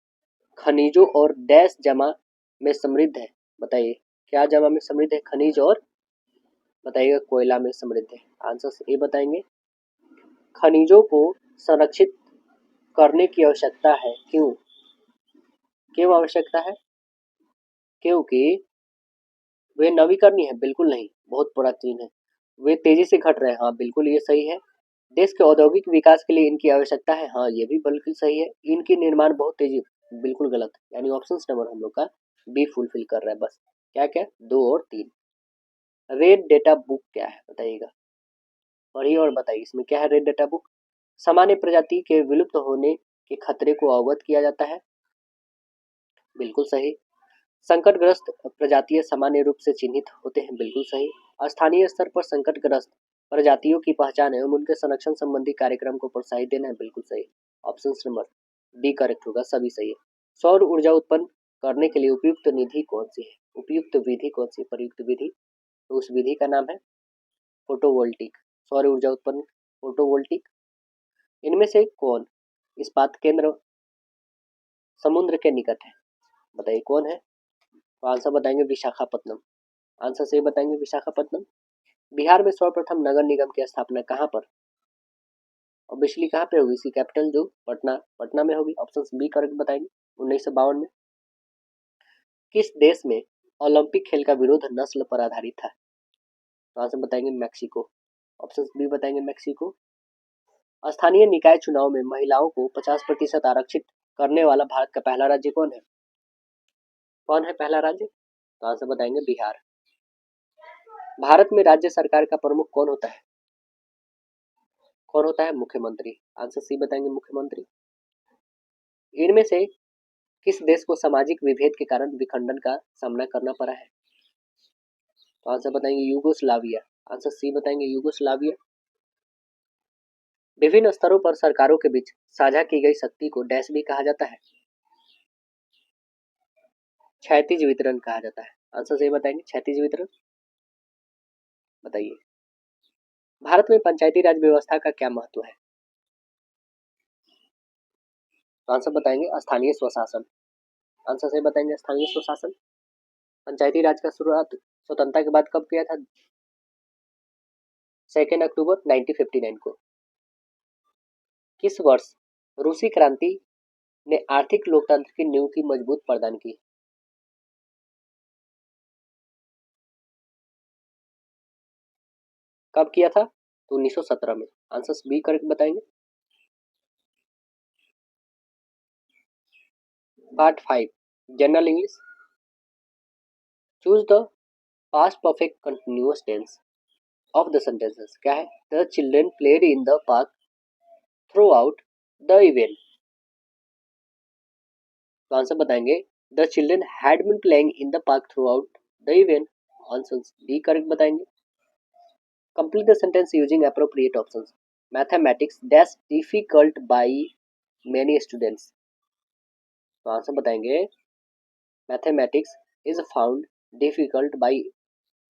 खनिजों और डैश जमा में समृद्ध है। बताइए क्या जमा में समृद्ध है? खनिज और बताइएगा कोयला में समृद्ध है। आंसर ए बताएंगे। खनिजों को संरक्षित करने की आवश्यकता है। क्यों? क्यों आवश्यकता है? क्योंकि वे नवीकरणीय है? बिल्कुल नहीं, बहुत प्राचीन है। वे तेजी से घट रहे हैं? हाँ बिल्कुल ये सही है। देश के औद्योगिक विकास के लिए इनकी आवश्यकता है? हाँ ये भी बिल्कुल सही है। इनकी निर्माण बहुत तेजी, बिल्कुल गलत। यानी ऑप्शन नंबर हम लोग का बी फुलफिल कर रहा है बस। क्या क्या? 2 और 3। रेड डेटा बुक क्या है? बताइएगा, पढ़िए और बताइए इसमें क्या है। रेड डेटा बुक सामान्य प्रजाति के विलुप्त होने के खतरे को अवगत किया जाता है। बिल्कुल सही। संकटग्रस्त प्रजातियां सामान्य रूप से चिन्हित होते हैं। बिल्कुल सही। स्थानीय स्तर पर संकटग्रस्त प्रजातियों की पहचान एवं उनके संरक्षण संबंधी कार्यक्रम को प्रोत्साहित देना है। बिल्कुल सही। ऑप्शन नंबर डी करेक्ट होगा, सभी सही है। सौर ऊर्जा उत्पन्न करने के लिए उपयुक्त निधि कौन सी है? उपयुक्त विधि कौन सी? प्रयुक्त विधि, तो उस विधि का नाम है फोटोवोल्टिक। सौर ऊर्जा उत्पन्न फोटोवोल्टिक। इनमें से कौन इस्पात केंद्र समुद्र के निकट है? बताइए कौन है? तो आंसर बताएंगे विशाखापट्टनम। आंसर से बताएंगे विशाखापट्टनम। बिहार में सर्वप्रथम नगर निगम की स्थापना कहाँ पर और बिजली कहाँ पे होगी? इसकी कैपिटल जो पटना, पटना में होगी। ऑप्शन बी करेक्ट बताएंगे। 1952 में। किस देश में ओलंपिक खेल का विरोध नस्ल पर आधारित था? तो आंसर बताएंगे मैक्सिको। ऑप्शन बी बताएंगे मैक्सिको। स्थानीय निकाय चुनाव में महिलाओं को 50% आरक्षित करने वाला भारत का पहला राज्य कौन है? कौन है पहला राज्य? तो आंसर बताएंगे बिहार। भारत में राज्य सरकार का प्रमुख कौन होता है? कौन होता है? मुख्यमंत्री। आंसर सी बताएंगे मुख्यमंत्री। इनमें से किस देश को सामाजिक विभेद के कारण विखंडन का सामना करना पड़ा है? तो आंसर बताएंगे यूगोस्लाविया। आंसर सी बताएंगे यूगोस्लाविया। विभिन्न स्तरों पर सरकारों के बीच साझा की गई शक्ति को डैश भी कहा जाता है? क्षैतिज वितरण कहा जाता है। आंसर सही बताएंगे क्षैतिज वितरण। बताइए भारत में पंचायती राज व्यवस्था का क्या महत्व है? तो आंसर बताएंगे स्थानीय स्वशासन। आंसर सही बताएंगे स्थानीय स्वशासन। पंचायती राज का शुरुआत स्वतंत्रता के बाद कब किया था? 2 अक्टूबर 1959 को। किस वर्ष रूसी क्रांति ने आर्थिक लोकतंत्र की नींव की मजबूत प्रदान की? कब किया था? तो 1917 में। आंसर बी करेक्ट बताएंगे। Part 5 general English. Choose the past perfect continuous tense of the sentences. क्या है? The children played in the park throughout the event. तो आंसर बताएंगे the children had been playing in the park throughout the event. Answer D correct बताएंगे। Complete the sentence using appropriate options. Mathematics that's difficult by many students. तो आंसर बताएंगे mathematics is found difficult by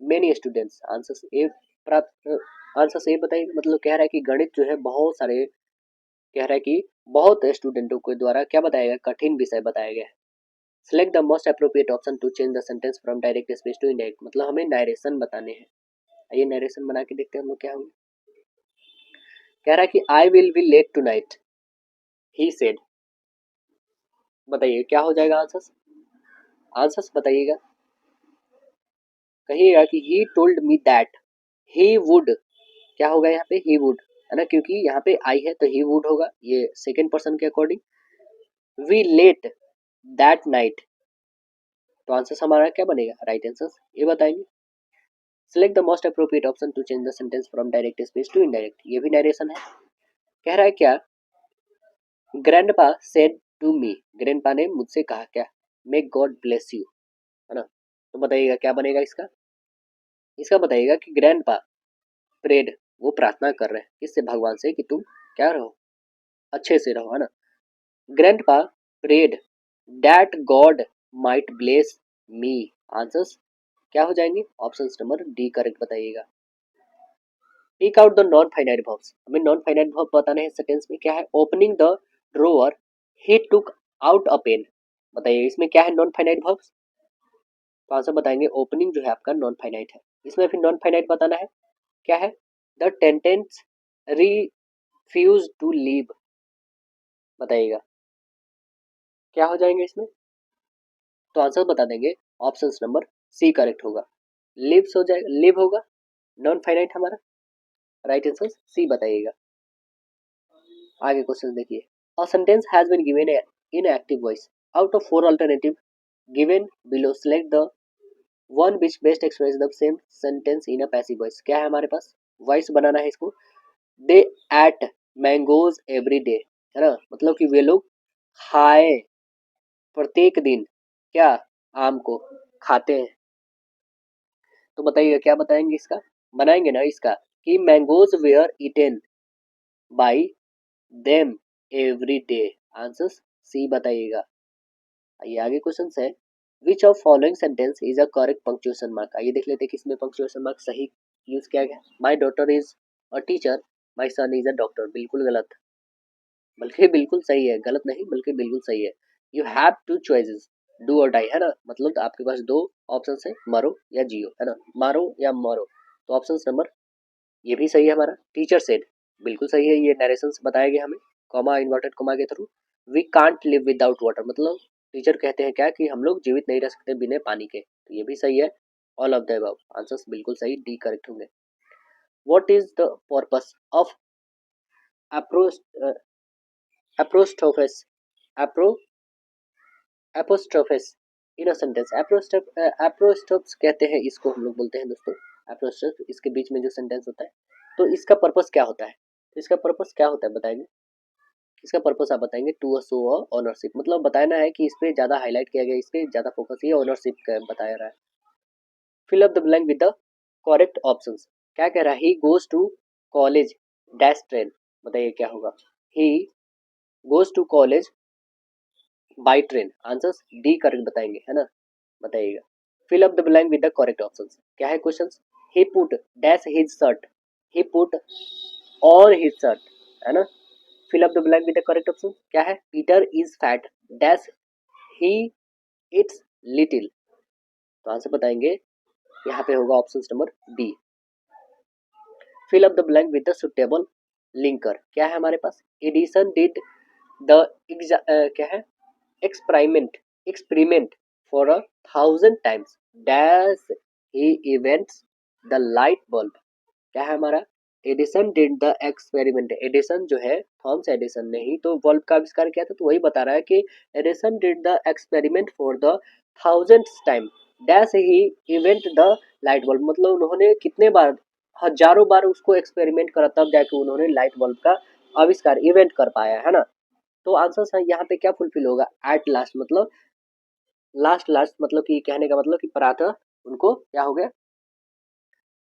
many students. Answer A प्राप्त। आंसर ए बताइए, मतलब कह रहा है कि गणित जो है बहुत सारे, कह रहा है कि बहुत स्टूडेंटों के द्वारा क्या बताया गया, कठिन विषय बताया गया है। Select the most appropriate option to change the sentence from direct speech to indirect. मतलब हमें नरेशन बताने हैं। आइए नरेशन बना के देखते हैं हम लोग क्या होंगे। कह रहा है कि I will be late tonight he said. बताइए क्या हो जाएगा आंसर, आंसर्स बताइएगा। कहिएगा कि he told me that he would. क्या होगा यहाँ पे, ही वुड है ना, क्योंकि यहाँ पे आई है तो ही वुड होगा, ये सेकेंड पर्सन के according. We late that night. तो आंसर हमारा क्या बनेगा, राइट आंसर ये बताएंगे। Select the most appropriate option to change the sentence from direct speech to indirect. ये भी नरेशन है। कह रहा है क्या, grandpa said to me. Grandpa ने मुझसे कहा क्या, मे गॉड ब्लेस यू, है ना। तो बताइएगा क्या बनेगा इसका, इसका बताइएगा कि ग्रैंडपा प्रेड, वो प्रार्थना कर रहे हैं किससे, भगवान से, कि तुम क्या रहो, अच्छे से रहो, है ना। Grandpa prayed that God might bless me. Answers क्या हो जाएंगे, ऑप्शन नंबर डी करेक्ट बताइएगा। Take out the non finite verbs. हमें नॉन फाइनाइट वर्ब बताना है सेंटेंस में। क्या है, opening the drawer he took out a pen. बताइए इसमें क्या है नॉन फाइनाइट वर्ब्स। तो आंसर बताएंगे ओपनिंग जो है आपका नॉन फाइनाइट है। इसमें फिर नॉन फाइनाइट बताना है। क्या है, the tenants refuse to leave. बताइएगा क्या हो जाएंगे इसमें। तो आंसर बता देंगे ऑप्शन नंबर सी करेक्ट होगा, लिव्स हो जाएगा, लिव होगा नॉन फाइनाइट हमारा, राइट आंसर सी बताइएगा। आगे क्वेश्चन देखिए। A sentence has been given in active voice out of 4 alternative given below, select the one which best express the same sentence in a passive voice. क्या है हमारे पास, वॉइस बनाना है इसको। दे एट मैंगोज एवरी डे, है ना, मतलब कि वे लोग खाए प्रत्येक दिन, क्या, आम को खाते हैं। तो बताइए क्या बताएंगे इसका, बनाएंगे ना इसका कि mangoes were eaten by them every day. Answer c बताइएगा। आइए आगे क्वेश्चन है, which of following sentence is a correct punctuation mark. आइए देख लेते हैं किसमें पंक्चुएशन मार्क सही यूज किया गया। My daughter is a teacher, my son is a doctor. बिल्कुल गलत, बल्कि बिल्कुल सही है, गलत नहीं बल्कि बिल्कुल सही है। You have two choices, do और डाई, है ना, मतलब तो आपके पास दो ऑप्शन है, मरो या जियो, है ना, मारो या मरो। तो ऑप्शन नंबर ये भी सही है हमारा। टीचर सेड बिल्कुल सही है, ये नरेशंस बताए गए हमें कॉमा इन्वर्टेड कॉमा के थ्रू। We can't live without water, मतलब टीचर कहते हैं क्या कि हम लोग जीवित नहीं रह सकते बिना पानी के, तो ये भी सही है। All of the above answers बिल्कुल सही, डी करेक्ट होंगे। What is the purpose of apostrophes अप्रो apostrophes in a sentence. Apostrophes कहते हैं इसको, हम लोग बोलते हैं दोस्तों एप्रोस्ट्रोफ, इसके बीच में जो सेंटेंस होता है। तो इसका पर्पस क्या होता है, इसका पर्पस क्या होता है बताएंगे। इसका पर्पस आप बताएंगे, टू शो ऑनरशिप, मतलब बताना है कि इस पे ज्यादा हाईलाइट किया गया, इस पे ज्यादा फोकस ये ऑनरशिप का बताया रहा है। Fill up the blank with the correct options. क्या कह रहा है, he goes to college dash train. बताइए क्या होगा, he goes to college by train. Answers d correct बताएंगे, है ना, बताइएगा। Fill up the blank with the correct options. क्या है question, he put dash his shirt, he put on his shirt, है ना। Fill up the blank with the correct option. क्या है, Peter is fat dash he it's little. तो आंसर बताएंगे, यहाँ पे होगा option number D. Fill up the blank with the suitable linker. क्या है हमारे पास, एडिसन डिड द क्या है, experiment for 1,000 times dash he invents the light bulb। क्या है हमारा, Edison did the experiment. Edison जो है, थॉमस एडिसन ने ही तो बल्ब का आविष्कार किया था, तो वही बता रहा है कि Edison did the experiment for the 1,000th time dash he event the light bulb, मतलब उन्होंने कितने बार, हजारों बार उसको एक्सपेरिमेंट करा तब जाके उन्होंने लाइट बल्ब का आविष्कार इवेंट कर पाया, है ना। तो आंसर यहाँ पे क्या फुलफिल होगा, एट लास्ट, मतलब लास्ट मतलब कि कहने का मतलब कि प्रातः उनको क्या हो गया,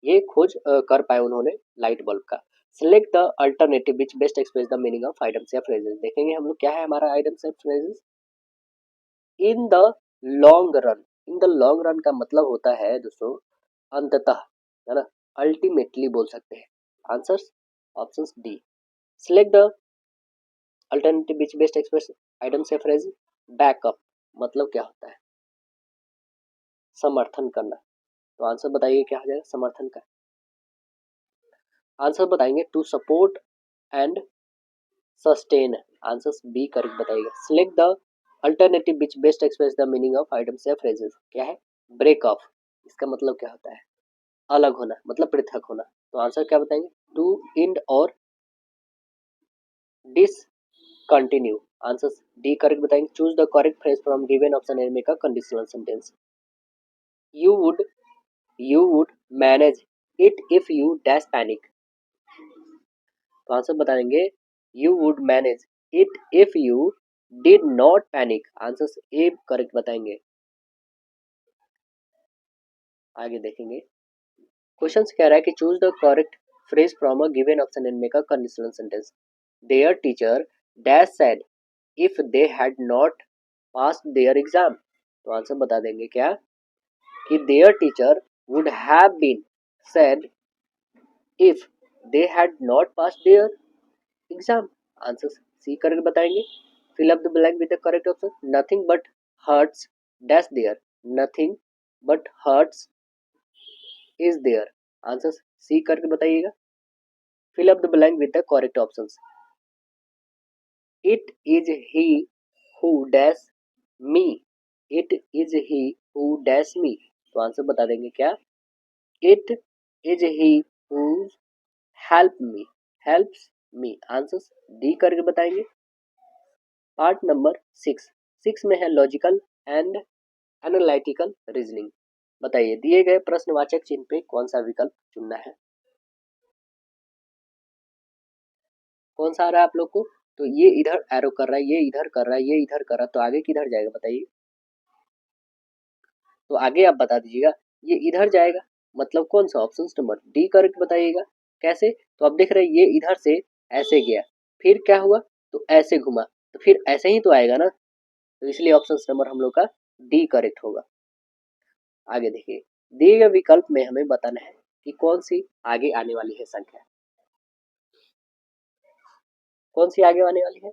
ये खोज कर पाए उन्होंने लाइट बल्ब का। Select the alternative which best express the meaning of items या फ्रेजेस। देखेंगे हम लोग क्या है हमारा आइटम्स या phrases. In the long run, in the long run का मतलब होता है दोस्तों अंततः, है ना, अल्टीमेटली बोल सकते हैं। Answers options D. Select the alternative which best express items या फ्रेज। बैकअप मतलब क्या होता है, समर्थन करना। तो आंसर बताइए क्या हो जाएगा समर्थन का। आंसर बताएंगे to support and sustain. Answer B correct बताइएगा। Select the alternative which best express the meaning of items या फ्रेजेस। क्या है, ब्रेक ऑफ, इसका मतलब क्या होता है, अलग होना, मतलब पृथक होना। तो आंसर क्या बताएंगे, टू इंड और डिसकंटिन्यू। आंसर डी करेक्ट बताएंगे। Choose the correct phrase from given option and make a conditional sentence. You would manage it if you dash panic. तो आंसर बताएंगे you would manage it if you did not panic. Answer A correct बताएंगे। आगे देखेंगे क्वेश्चन कह रहा है कि choose the correct phrase from a given option and make a conditional sentence. There teacher dash said if they had not pass their exam. तो आंसर बता देंगे क्या, कि their teacher would have been said if they had not pass their exam. Answer C correct बताएंगे। Fill up the blank with the correct option. Nothing but hurts dash there, nothing but hurts is there. Answer C करके बताइएगा। Fill up the blank with the correct options. It is he who dash me, it is he who dash मी। तो आंसर बता देंगे क्या, it is he who help me, helps me. Answer D करके बताएंगे। पार्ट नंबर 6 में है लॉजिकल एंड एनालिटिकल रीजनिंग। बताइए दिए गए प्रश्नवाचक चिन्ह पे कौन सा विकल्प चुनना है, कौन सा आ रहा है आप लोग को। तो ये इधर एरो कर रहा है, ये इधर कर रहा है, ये इधर कर रहा है, तो आगे किधर जाएगा बताइए। तो आगे आप बता दीजिएगा, ये इधर जाएगा, मतलब कौन सा ऑप्शन नंबर डी करेक्ट बताइएगा। कैसे, तो आप देख रहे हैं ये इधर से ऐसे गया, फिर क्या हुआ, तो ऐसे घुमा, तो फिर ऐसे ही तो आएगा ना, तो इसलिए ऑप्शन नंबर हम लोग का डी करेक्ट होगा। आगे देखिए दिए गए विकल्प में हमें बताना है कि कौन सी आगे आने वाली है संख्या, कौन सी आगे आने वाली है।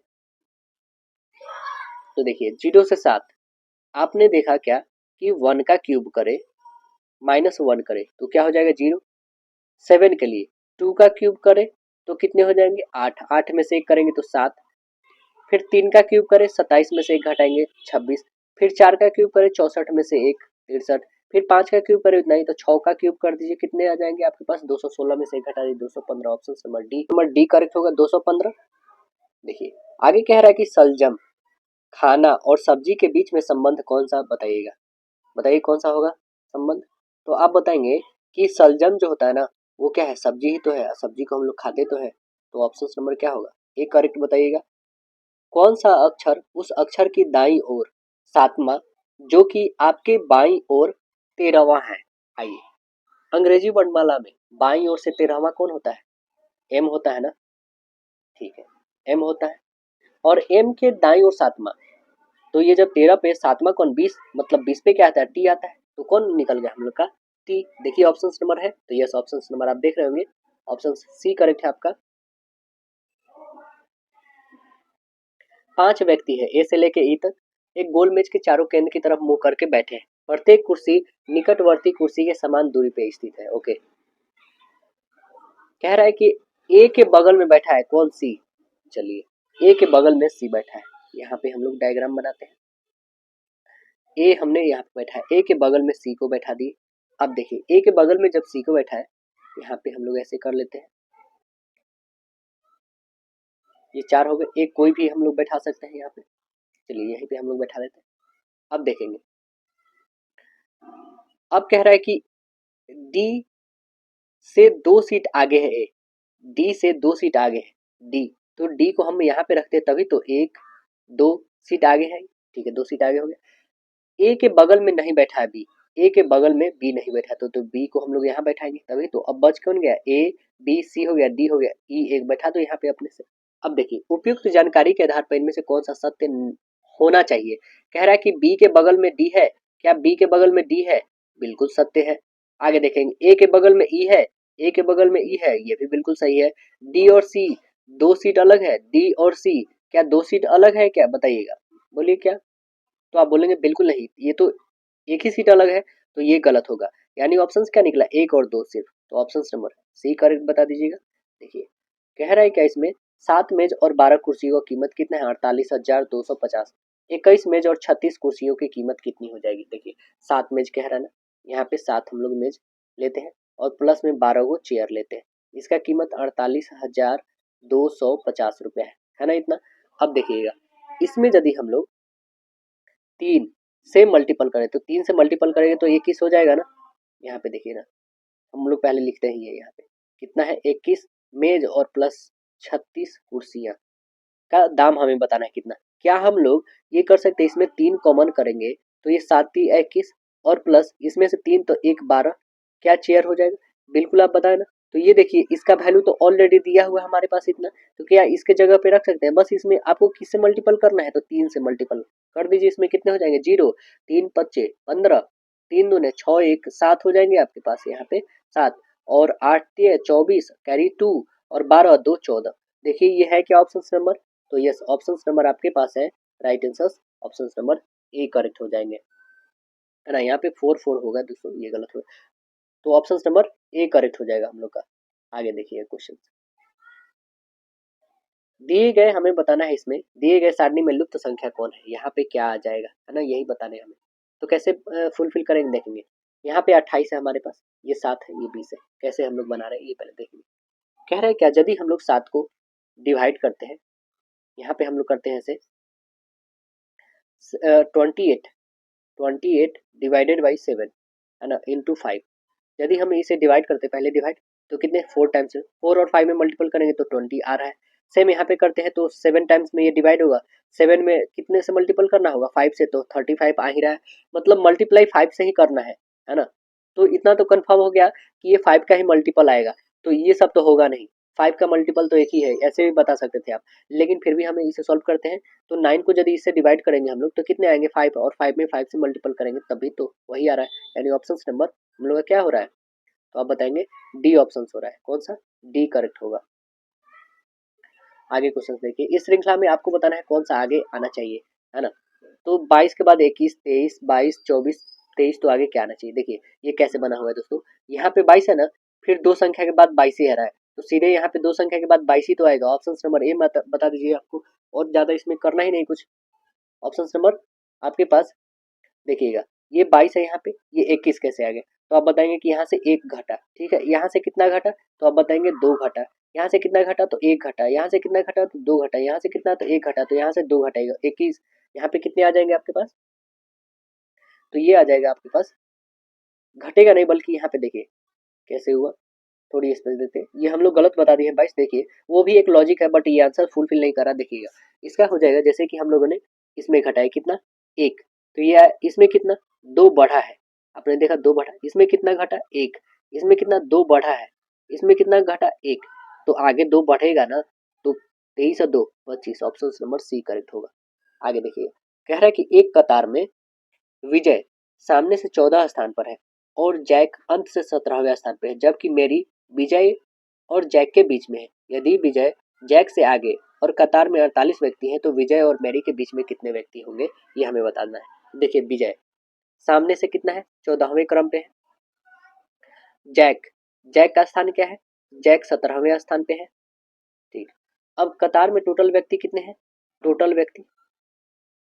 तो देखिए 0 से 7, आपने देखा क्या कि 1 का क्यूब करे -1 करे तो क्या हो जाएगा 0। 7 के लिए 2 का क्यूब करे तो कितने हो जाएंगे 8, 8 में से 1 करेंगे तो 7। फिर 3 का क्यूब करे 27 में से 1 घटाएंगे 26। फिर 4 का क्यूब करे 64 में से 1 63। फिर 5 का क्यूब करे उतना ही, तो 6 का क्यूब कर दीजिए, कितने आ जाएंगे आपके पास 216 में से 1 घटा दीजिए 215। ऑप्शन नंबर डी करेक्ट होगा 215। देखिए आगे कह रहा है कि सलजम खाना और सब्जी के बीच में संबंध कौन सा बताइएगा। बताइए कौन सा होगा संबंध। तो आप बताएंगे कि सलजम जो होता है ना वो क्या है, सब्जी ही तो है, सब्जी को हम लोग खाते तो है। तो ऑप्शन नंबर क्या होगा, एक करेक्ट बताइएगा। कौन सा अक्षर उस अक्षर की दाईं ओर 7वां जो कि आपके बाईं ओर 13वां है। आइए अंग्रेजी वर्णमाला में बाईं ओर से 13वां कौन होता है, एम होता है ना, ठीक है एम होता है। और एम के दाईं ओर 7वां, तो ये जब 13 पे 7वां कौन 20, मतलब 20 पे क्या आता है टी आता है, तो कौन निकल गया हम लोग का टी। देखिए ऑप्शन नंबर है, तो यस ऑप्शन नंबर आप देख रहे होंगे, ऑप्शन सी करेक्ट है आपका। 5 व्यक्ति है ए से लेके ई तक, एक गोल मेज के चारों केंद्र की तरफ मुंह करके बैठे हैं। प्रत्येक कुर्सी निकटवर्ती कुर्सी के समान दूरी पे स्थित है। ओके, कह रहा है कि ए के बगल में बैठा है कौन, सी। चलिए ए के बगल में सी बैठा है, यहाँ पे हम लोग डायग्राम बनाते हैं। ए हमने यहाँ पे बैठा है, ए के बगल में सी को बैठा दिए। अब देखिए ए के बगल में जब सी को बैठा है, यहाँ पे हम लोग ऐसे कर लेते हैं, ये 4 हो गए, एक कोई भी हम लोग बैठा सकते हैं यहाँ पे। चलिए यहीं पे हम लोग बैठा लेते हैं। अब देखेंगे, अब कह रहा है कि डी से 2 सीट आगे है ए, डी से 2 सीट आगे है डी, तो डी को हम यहाँ पे रखते हैं तभी तो 1 2 सीट आगे है, ठीक है 2 सीट आगे हो गया। ए के बगल में नहीं बैठा है बी, ए के बगल में बी नहीं बैठा तो बी को हम लोग यहाँ बैठाएंगे तभी तो। अब बच कौन गया, ए बी सी हो गया, डी हो गया, ई एक बैठा तो यहाँ पे अपने से। अब देखिए उपयुक्त जानकारी के आधार पर इनमें से कौन सा सत्य होना चाहिए। कह रहा है कि बी के बगल में डी है, क्या बी के बगल में डी है, बिल्कुल सत्य है। आगे देखेंगे ए के बगल में ई है, ए के बगल में ई है, ये भी बिल्कुल सही है। डी और सी 2 सीट अलग है, डी और सी क्या 2 सीट अलग है क्या, बताइएगा, बोलिए क्या। तो आप बोलेंगे बिल्कुल नहीं, ये तो एक ही सीट अलग है, तो ये गलत होगा। यानी ऑप्शन क्या निकला, 1 और 2 सिर्फ, तो ऑप्शन नंबर सी करेक्ट बता दीजिएगा। देखिए कह रहा है क्या इसमें 7 मेज और 12 कुर्सियों की कीमत कितना है, 48,250। 21 मेज और 36 कुर्सियों की कीमत कितनी हो जाएगी। देखिए 7 मेज कह रहा है ना, यहाँ पे 7 हम लोग मेज लेते हैं और प्लस में 12 को चेयर लेते हैं, इसका कीमत 48,250 रुपया है ना इतना। अब देखिएगा इसमें यदि हम लोग 3 से मल्टीपल करें तो 3 से मल्टीपल करेंगे तो 21 हो जाएगा ना। यहाँ पे देखिए ना, हम लोग पहले लिखते हैं ये यहाँ पे कितना है, 21 मेज और प्लस 36 कुर्सियाँ का दाम हमें बताना है कितना। क्या हम लोग ये कर सकते हैं, इसमें 3 कॉमन करेंगे तो ये 7 3 21 और प्लस इसमें से 3 तो 1 12, क्या चेयर हो जाएगा, बिल्कुल आप बताए ना। तो ये देखिए इसका वैल्यू तो ऑलरेडी दिया हुआ है हमारे पास इतना, तो क्या इसके जगह पे रख सकते हैं, बस इसमें आपको किससे मल्टीपल करना है तो 3 से मल्टीपल कर दीजिए। इसमें कितने हो जाएंगे, 0 3 25 15, 3 दूने 6 1 7 हो जाएंगे आपके पास यहाँ पे 7, और 8 3 24 कैरी 2 और 12 2 14। देखिए ये है क्या ऑप्शन नंबर, तो यस ऑप्शन नंबर आपके पास है right answer, option number A correct हो जाएंगे, है ना। यहाँ पे 4 4 होगा दोस्तों, ये गलत होगा, तो ऑप्शन नंबर ए करेक्ट हो जाएगा हम लोग का। आगे देखिए क्वेश्चन, दिए गए हमें बताना है, इसमें दिए गए सारणी में लुप्त संख्या कौन है, यहाँ पे क्या आ जाएगा, है ना, यही बताने हमें। तो कैसे फुलफिल करेंगे देखेंगे। यहाँ पे 28 है हमारे पास, ये 7 है, ये 20 है, कैसे हम लोग बना रहे हैं ये पहले देखेंगे। कह रहे हैं क्या, यदि हम लोग 7 को डिवाइड करते हैं, यहाँ पे हम लोग करते हैं ऐसे 28 डिवाइडेड बाई 7 है ना इंटू 5। यदि हम इसे डिवाइड करते पहले डिवाइड तो कितने 4 टाइम्स, 4 और 5 में मल्टीपल करेंगे तो 20 आ रहा है। सेम यहाँ पे करते हैं तो 7 टाइम्स में ये डिवाइड होगा, 7 में कितने से मल्टीपल करना होगा 5 से, तो 35 आ ही रहा है, मतलब मल्टीप्लाई 5 से ही करना है ना। तो इतना तो कंफर्म हो गया कि ये 5 का ही मल्टीपल आएगा, तो ये सब तो होगा नहीं, 5 का मल्टीपल तो एक ही है, ऐसे भी बता सकते थे आप, लेकिन फिर भी हमें इसे सॉल्व करते हैं। तो 9 को यदि इससे डिवाइड करेंगे हम लोग तो कितने आएंगे 5, और 5 में 5 से मल्टीपल करेंगे तभी तो वही आ रहा है, यानी ऑप्शन नंबर हम लोग का क्या हो रहा है, तो आप बताएंगे डी ऑप्शन हो रहा है, कौन सा, डी करेक्ट होगा। आगे क्वेश्चन देखिए, इस श्रृंखला में आपको बताना है कौन सा आगे आना चाहिए, है ना। तो 22 के बाद 21 23 22 24 23, तो आगे क्या आना चाहिए। देखिए ये कैसे बना हुआ है दोस्तों, यहाँ पे 22 है ना, फिर 2 संख्या के बाद 22 ही आ रहा है, तो सीधे यहाँ पे 2 संख्या के बाद 22 ही तो आएगा। ऑप्शन नंबर ए बता दीजिए आपको, और ज्यादा इसमें करना ही नहीं कुछ। ऑप्शन नंबर आपके पास देखिएगा, ये 22 है यहाँ पे, ये 21 कैसे आ गया, तो आप बताएंगे कि यहाँ से 1 घटा, ठीक है, यहाँ से कितना घटा, तो आप बताएंगे 2 घटा, यहाँ से कितना घटा तो 1 घटा, यहाँ से कितना घटा तो 2 घटा, यहाँ से कितना तो 1 घटा, तो यहाँ से 2 घटाएगा 21, यहाँ पे कितने आ जाएंगे आपके पास, तो ये आ जाएगा आपके पास, घटेगा नहीं बल्कि यहाँ पे देखिए कैसे हुआ, थोड़ी स्पेस देते हैं, ये हम लोग गलत बता दिए हैं 22, देखिए वो भी एक लॉजिक है बट ये आंसर फुलफिल नहीं करा। देखिएगा इसका हो जाएगा जैसे कि हम लोगों ने इसमें घटाया कितना 1, तो ये इसमें कितना 2 बढ़ा है, आपने देखा 2 बढ़ा, इसमें कितना घटा 1, इसमें कितना 2 बढ़ा है, इसमें कितना घटा 1, तो आगे 2 बढ़ेगा ना, तो 23 और 2 25, ऑप्शन नंबर सी करेक्ट होगा। आगे देखिए कह रहा है कि एक कतार में विजय सामने से 14 स्थान पर है और जैक अंत से 17वें स्थान पर है, जबकि मेरी विजय और जैक के बीच में है। यदि विजय जैक से आगे और कतार में 48 व्यक्ति हैं तो विजय और मैरी के बीच में कितने व्यक्ति होंगे, ये हमें बताना है। देखिए विजय सामने से कितना है, 14वें क्रम पे है, जैक जैक का स्थान क्या है, जैक 17वें स्थान पे है, ठीक। अब कतार में टोटल व्यक्ति कितने हैं, टोटल व्यक्ति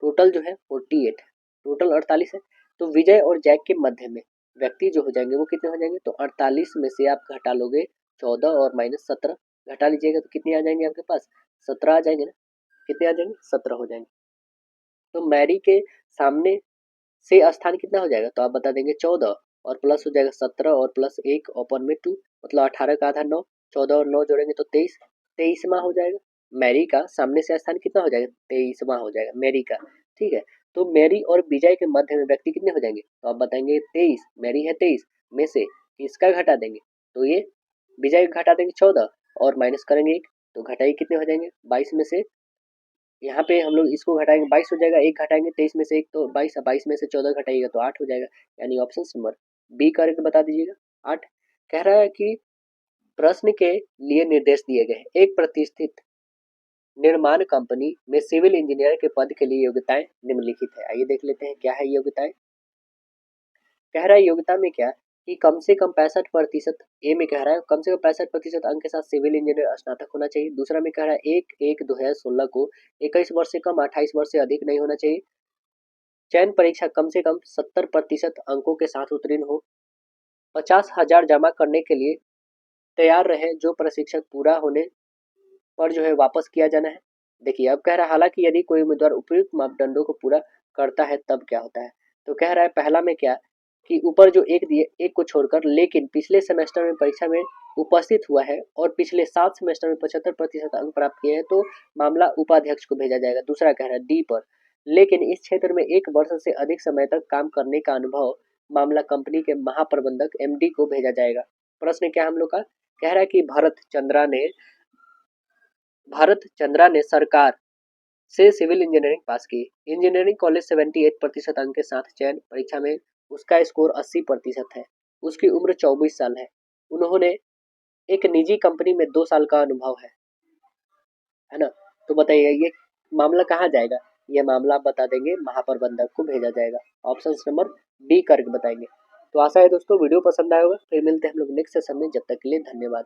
टोटल जो है 48, टोटल 48 है, तो विजय और जैक के मध्य में व्यक्ति जो हो जाएंगे वो कितने हो जाएंगे, तो 48 में से आप घटा लोगे 14 और माइनस 17 घटा लीजिएगा तो कितने आ जाएंगे आपके पास, 17 आ जाएंगे ना, कितने आ जाएंगे 17 हो जाएंगे। तो मैरी के सामने से स्थान कितना हो जाएगा, तो आप बता देंगे 14 और प्लस हो जाएगा 17 और प्लस 1 ओपन में 2, मतलब 18 का आधा 9, 14 और 9 जोड़ेंगे तो 23, 23वां हो जाएगा, मैरी का सामने से स्थान कितना हो जाएगा, 23वां हो जाएगा मैरी का। ठीक है, तो मैरी और विजय के मध्य में व्यक्ति कितने हो जाएंगे, तो आप बताएंगे 23, मैरी है 23 में से इसका घटा देंगे तो ये विजय का घटा देंगे 14 और माइनस करेंगे 1 तो घटाइए कितने हो जाएंगे 22 में से, यहाँ पे हम लोग इसको घटाएंगे 22 हो जाएगा, एक घटाएंगे 23 में से 1 तो 22, 22 में से 14 घटाइएगा तो 8 हो जाएगा। यानी ऑप्शन नंबर बी करेक्ट बता दीजिएगा 8। कह रहा है कि प्रश्न के लिए निर्देश दिए गए हैं। एक प्रतिष्ठित निर्माण कंपनी में सिविल इंजीनियर के पद के लिए योग्यताएं निम्नलिखित है। आइए देख लेते हैं क्या है योग्यताएं। कह रहा है योग्यता में क्या कि कम से कम 65%, ए में कह रहा है कम से कम 65% अंक के साथ सिविल इंजीनियर स्नातक होना चाहिए। दूसरा में कह रहा है 1/1/2016 को 21 वर्ष से कम 28 वर्ष से अधिक नहीं होना चाहिए। चयन परीक्षा कम से कम 70% अंकों के साथ उत्तीर्ण हो। 50,000 जमा करने के लिए तैयार रहे, जो प्रशिक्षक पूरा होने पर जो है वापस किया जाना है। देखिए अब कह रहा है हालांकि यदि कोई उम्मीदवार उपयुक्त मापदंडों को पूरा करता है तब क्या होता है, तो कह रहा है पहला में क्या कि ऊपर जो एक दिए एक को छोड़कर लेकिन पिछले सेमेस्टर में परीक्षा में उपस्थित हुआ है और पिछले 7 सेमेस्टर में 75% अंक प्राप्त किए हैं तो मामला उपाध्यक्ष को भेजा जाएगा। दूसरा कह रहा है डी पर लेकिन इस क्षेत्र में 1 वर्ष से अधिक समय तक काम करने का अनुभव, मामला कंपनी के महाप्रबंधक एमडी को भेजा जाएगा। प्रश्न क्या हम लोग का कह रहा है कि भारत चंद्रा ने सरकार से सिविल इंजीनियरिंग पास की। इंजीनियरिंग कॉलेज 78% अंक के साथ चयन परीक्षा में उसका स्कोर 80% है। उसकी उम्र 24 साल है। उन्होंने एक निजी कंपनी में 2 साल का अनुभव है ना। तो बताइए ये मामला कहाँ जाएगा, ये मामला आप बता देंगे महाप्रबंधक को भेजा जाएगा। ऑप्शन नंबर डी करके बताएंगे। तो आशा है दोस्तों वीडियो पसंद आया होगा। फिर मिलते हैं हम लोग नेक्स्ट सेशन में, जब तक के लिए धन्यवाद।